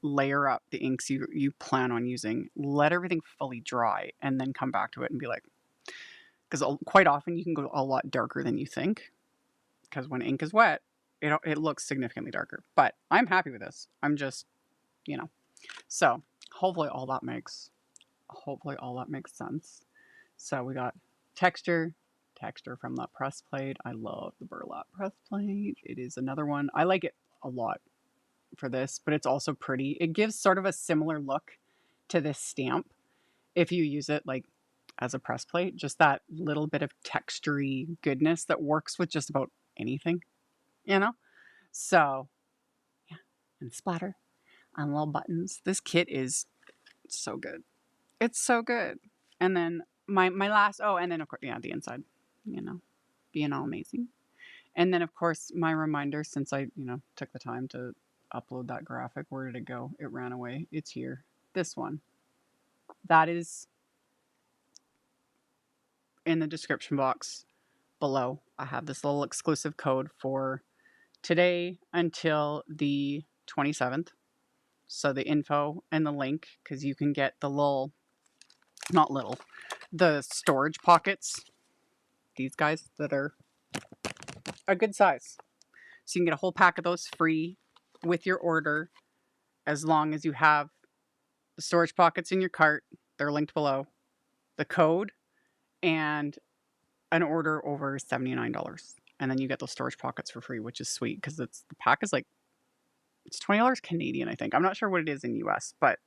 Layer up the inks you plan on using. Let everything fully dry and then come back to it and be like, because quite often you can go a lot darker than you think. Because when ink is wet, it looks significantly darker. But I'm happy with this. I'm just, So hopefully all that makes sense. So we got texture from that press plate. I love the Burlap press plate. It is another one. I like it a lot for this, but it's also pretty. It gives sort of a similar look to this stamp if you use it like as a press plate. Just that little bit of textury goodness that works with just about anything, So, yeah, and splatter on little buttons. This kit is so good. It's so good. And then my last, and then of course, yeah, the inside, being all amazing. And then of course my reminder, since I, took the time to upload that graphic, where did it go? It ran away. It's here. This one. That is in the description box below. I have this little exclusive code for today until the 27th. So the info and the link, because you can get the the storage pockets, these guys that are a good size. So you can get a whole pack of those free with your order, as long as you have the storage pockets in your cart. They're linked below. The code and an order over $79. And then you get those storage pockets for free, which is sweet, because the pack is it's $20 Canadian, I think. I'm not sure what it is in US, but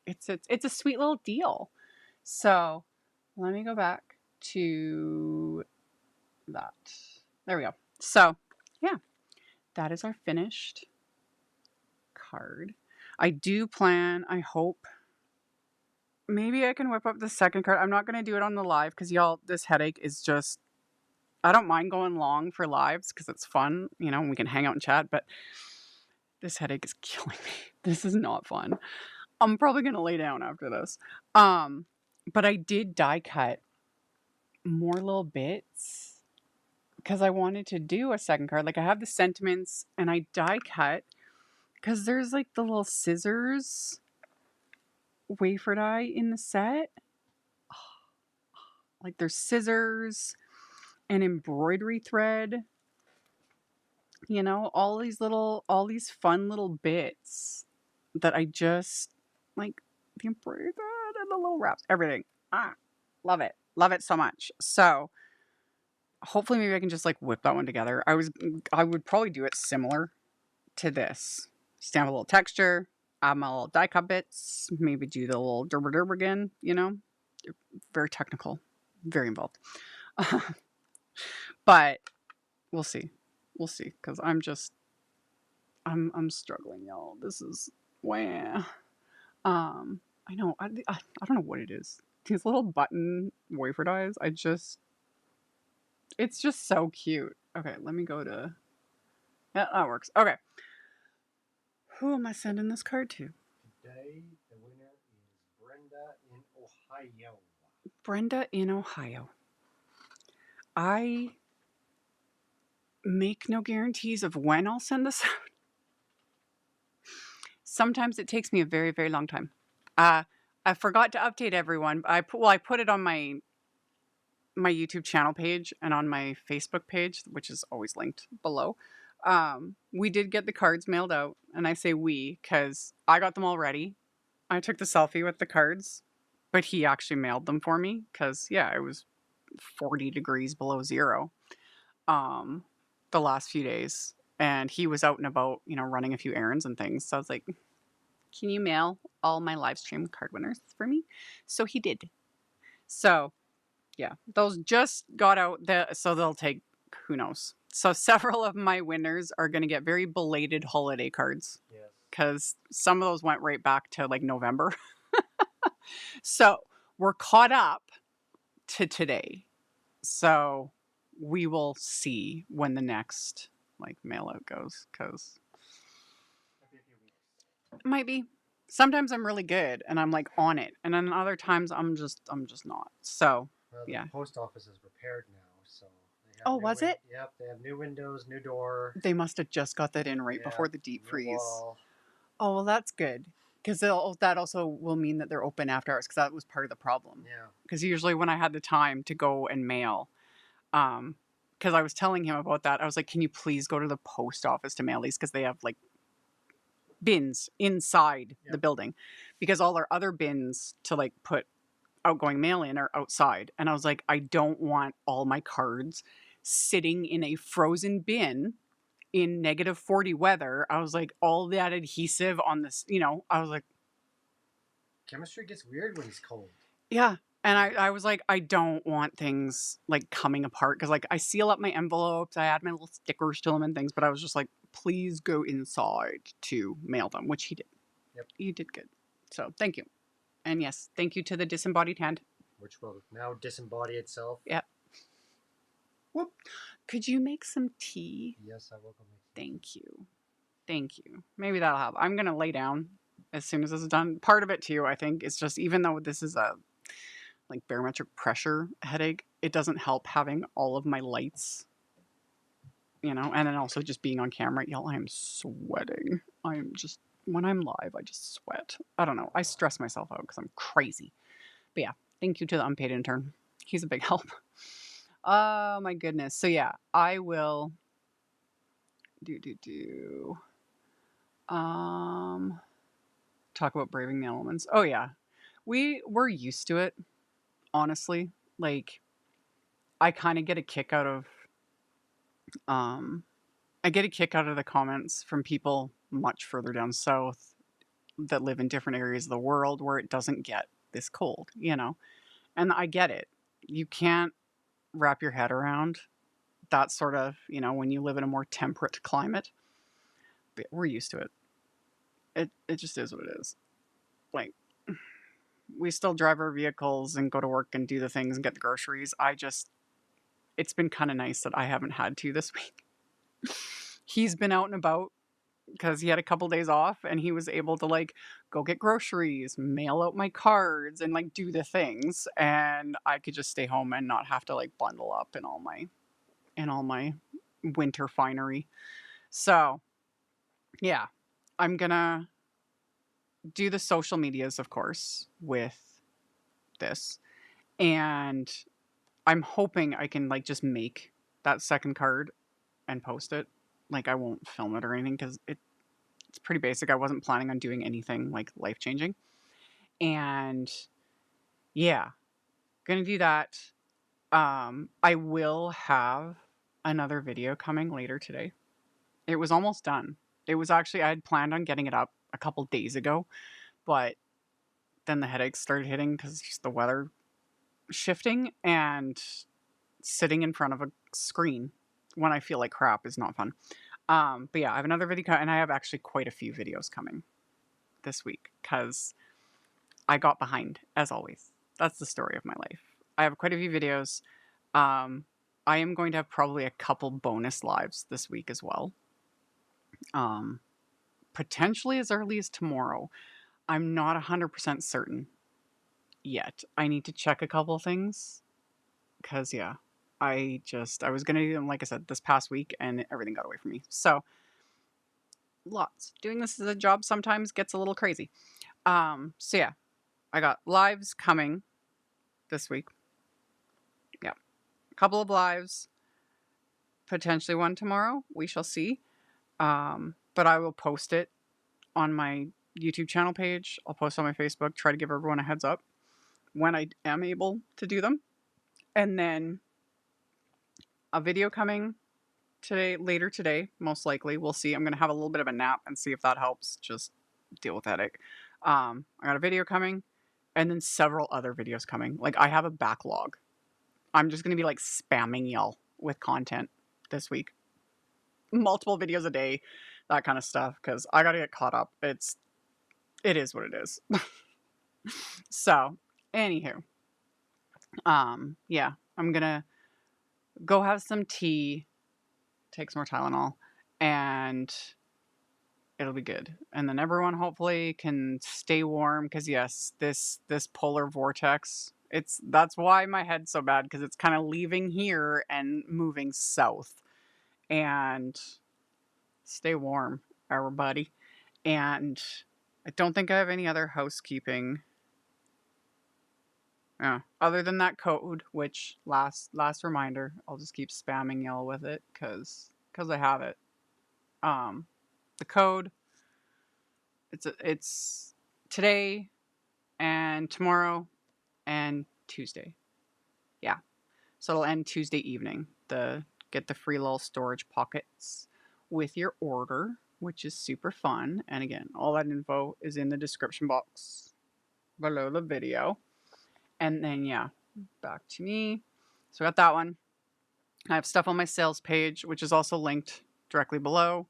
it's a sweet little deal. So let me go back to that. There we go. So yeah, that is our finished card. I do plan, I hope, maybe I can whip up the second card. I'm not going to do it on the live because y'all, this headache is just, I don't mind going long for lives because it's fun, we can hang out and chat, but this headache is killing me. This is not fun. I'm probably going to lay down after this. But I did die cut more little bits because I wanted to do a second card. Like I have the sentiments and I die cut because there's like the little scissors wafer die in the set. Like there's scissors and embroidery thread, you know, all these fun little bits that I just like the embroidery thread and the little wraps, everything. Love it. Love it so much. So hopefully maybe I can just like whip that one together. I would probably do it similar to this. Stamp a little texture, add my little die cut bits, maybe do the little derber derber again, you know? Very technical, very involved. But we'll see. We'll see. Because I'm struggling, y'all. This is wah. I know. I don't know what it is. These little button wafer dies. It's just so cute. Okay, let me go to. Yeah, that works. Okay. Who am I sending this card to? Today, the winner is Brenda in Ohio. Brenda in Ohio. I make no guarantees of when I'll send this out. Sometimes it takes me a very, very long time. I forgot to update everyone. I put it on my YouTube channel page and on my Facebook page, which is always linked below. We did get the cards mailed out, and I say we because I got them all ready. I took the selfie with the cards, but he actually mailed them for me because yeah, it was 40 degrees below zero the last few days, and he was out and about, you know, running a few errands and things. So I was like, can you mail all my live stream card winners for me? So he did. So yeah, those just got out, so they'll take, who knows. So several of my winners are going to get very belated holiday cards. Yes. Because some of those went right back to like November. So we're caught up to today. So we will see when the next like mail out goes, because it might be. Sometimes I'm really good and I'm like on it, and then other times I'm just not. So Well, the yeah. post office is repaired now, so they have Oh, was it? Yep, they have new windows, new door. They must have just got that in right before the deep freeze. Oh, well, that's good. Because that also will mean that they're open after hours, because that was part of the problem. Yeah. Because usually when I had the time to go and mail, because I was telling him about that, I was like, can you please go to the post office to mail these? Because they have like bins inside the building. Because all our other bins to like put outgoing mail in are outside. And I was like, I don't want all my cards sitting in a frozen bin in negative 40 weather. I was like, all that adhesive on this, you know, I was like, chemistry gets weird when it's cold. Yeah. And I was like, I don't want things like coming apart, because like I seal up my envelopes, I add my little stickers to them and things, but I was just like, please go inside to mail them, which he did. Yep. He did good. So thank you. And yes, thank you to the disembodied hand. Which will now disembody itself. Yep. Whoop. Could you make some tea? Yes, I will go make some. Thank you. Thank you. Maybe that'll help. I'm going to lay down as soon as this is done. Part of it too, I think, is just, even though this is a like barometric pressure headache, it doesn't help having all of my lights, you know, and then also just being on camera. Y'all, I am sweating. I'm just, when I'm live, I just sweat. I don't know. I stress myself out because I'm crazy. But yeah, thank you to the unpaid intern. He's a big help. Oh my goodness. So yeah, I will talk about braving the elements. Oh yeah. We're used to it, honestly. Like, I kind of get a kick out of the comments from people much further down south that live in different areas of the world where it doesn't get this cold, you know. And I get it. You can't wrap your head around that sort of, you know, when you live in a more temperate climate. But we're used to it. It just is what it is. Like, we still drive our vehicles and go to work and do the things and get the groceries. It's been kind of nice that I haven't had to this week. He's been out and about because he had a couple days off and he was able to like go get groceries, mail out my cards, and like do the things, and I could just stay home and not have to like bundle up in all my winter finery. So yeah, I'm gonna do the social medias, of course, with this, and I'm hoping I can like just make that second card and post it. Like I won't film it or anything because it's pretty basic. I wasn't planning on doing anything like life changing. And yeah, gonna do that. I will have another video coming later today. It was almost done. It was actually, I had planned on getting it up a couple days ago, but then the headaches started hitting because just the weather shifting and sitting in front of a screen when I feel like crap is not fun. But yeah, I have another video and I have actually quite a few videos coming this week because I got behind as always. That's the story of my life. I have quite a few videos. I am going to have probably a couple bonus lives this week as well. Potentially as early as tomorrow. I'm not 100% certain yet. I need to check a couple things because yeah, I was gonna do them like I said this past week and everything got away from me. So lots. Doing this as a job sometimes gets a little crazy. So yeah, I got lives coming this week. Yeah, a couple of lives, potentially one tomorrow. We shall see. But I will post it on my YouTube channel page. I'll post on my Facebook. Try to give everyone a heads up when I am able to do them, and then a video coming later today, most likely. We'll see. I'm gonna have a little bit of a nap and see if that helps. Just deal with headache. I got a video coming, and then several other videos coming. Like I have a backlog. I'm just gonna be like spamming y'all with content this week. Multiple videos a day, that kind of stuff, because I gotta get caught up. It is what it is. So, anywho, yeah, I'm gonna go have some tea, take some more Tylenol, and it'll be good. And then everyone hopefully can stay warm because yes, this polar vortex. That's why my head's so bad because it's kind of leaving here and moving south. And stay warm, everybody. And I don't think I have any other housekeeping. Other than that code, which last reminder, I'll just keep spamming y'all with it because I have it. The code, it's today and tomorrow and Tuesday. Yeah, so it'll end Tuesday evening. Get the free little storage pockets with your order, which is super fun. And again, all that info is in the description box below the video. And then yeah, back to me. So I got that one. I have stuff on my sales page, which is also linked directly below.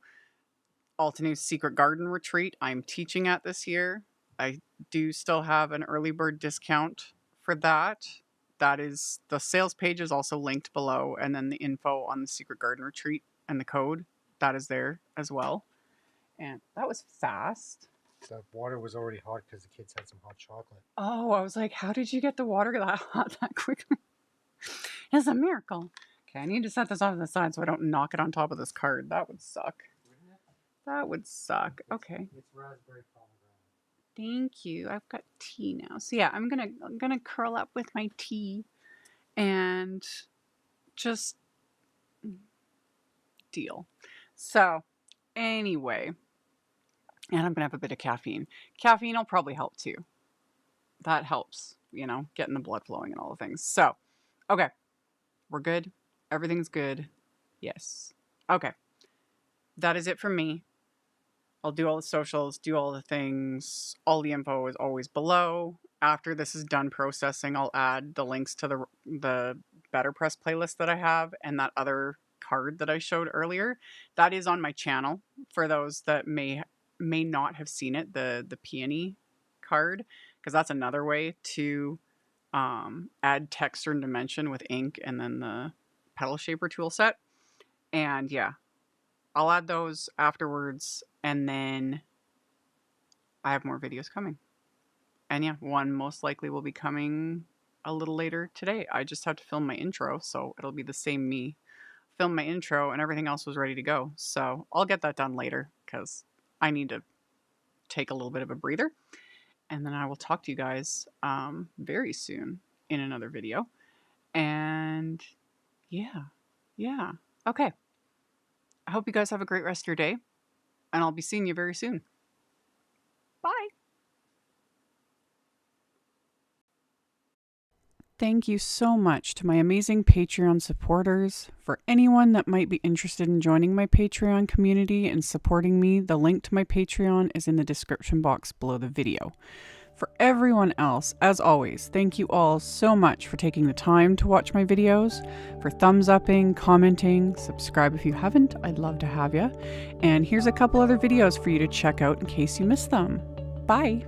Altenew's Secret Garden Retreat I'm teaching at this year. I do still have an early bird discount for that. That is, the sales page is also linked below, and then the info on the Secret Garden Retreat and the code, that is there as well. And that was fast. The water was already hot because the kids had some hot chocolate. Oh, I was like, how did you get the water that hot that quickly? It's a miracle. Okay, I need to set this off to the side so I don't knock it on top of this card. That would suck. That would suck. Okay. It's raspberry pomegranate. Thank you. I've got tea now. So yeah, I'm gonna curl up with my tea and just deal. So anyway, and I'm gonna have a bit of caffeine. Caffeine will probably help too. That helps, getting the blood flowing and all the things. So, okay, we're good. Everything's good. Yes. Okay. That is it from me. I'll do all the socials, do all the things. All the info is always below. After this is done processing, I'll add the links to the Better Press playlist that I have and that other card that I showed earlier. That is on my channel for those that may not have seen it, the peony card, because that's another way to add texture and dimension with ink and then the petal shaper tool set. And yeah, I'll add those afterwards, And then I have more videos coming. And yeah, one most likely will be coming a little later today. I just have to film my intro, so it'll be the same me. Film my intro and everything else was ready to go. So I'll get that done later because I need to take a little bit of a breather. And then I will talk to you guys very soon in another video. And yeah. Okay. I hope you guys have a great rest of your day. And I'll be seeing you very soon. Bye. Thank you so much to my amazing Patreon supporters. For anyone that might be interested in joining my Patreon community and supporting me, the link to my Patreon is in the description box below the video. For everyone else, as always, thank you all so much for taking the time to watch my videos, for thumbs upping, commenting, subscribe if you haven't, I'd love to have you. And here's a couple other videos for you to check out in case you missed them. Bye!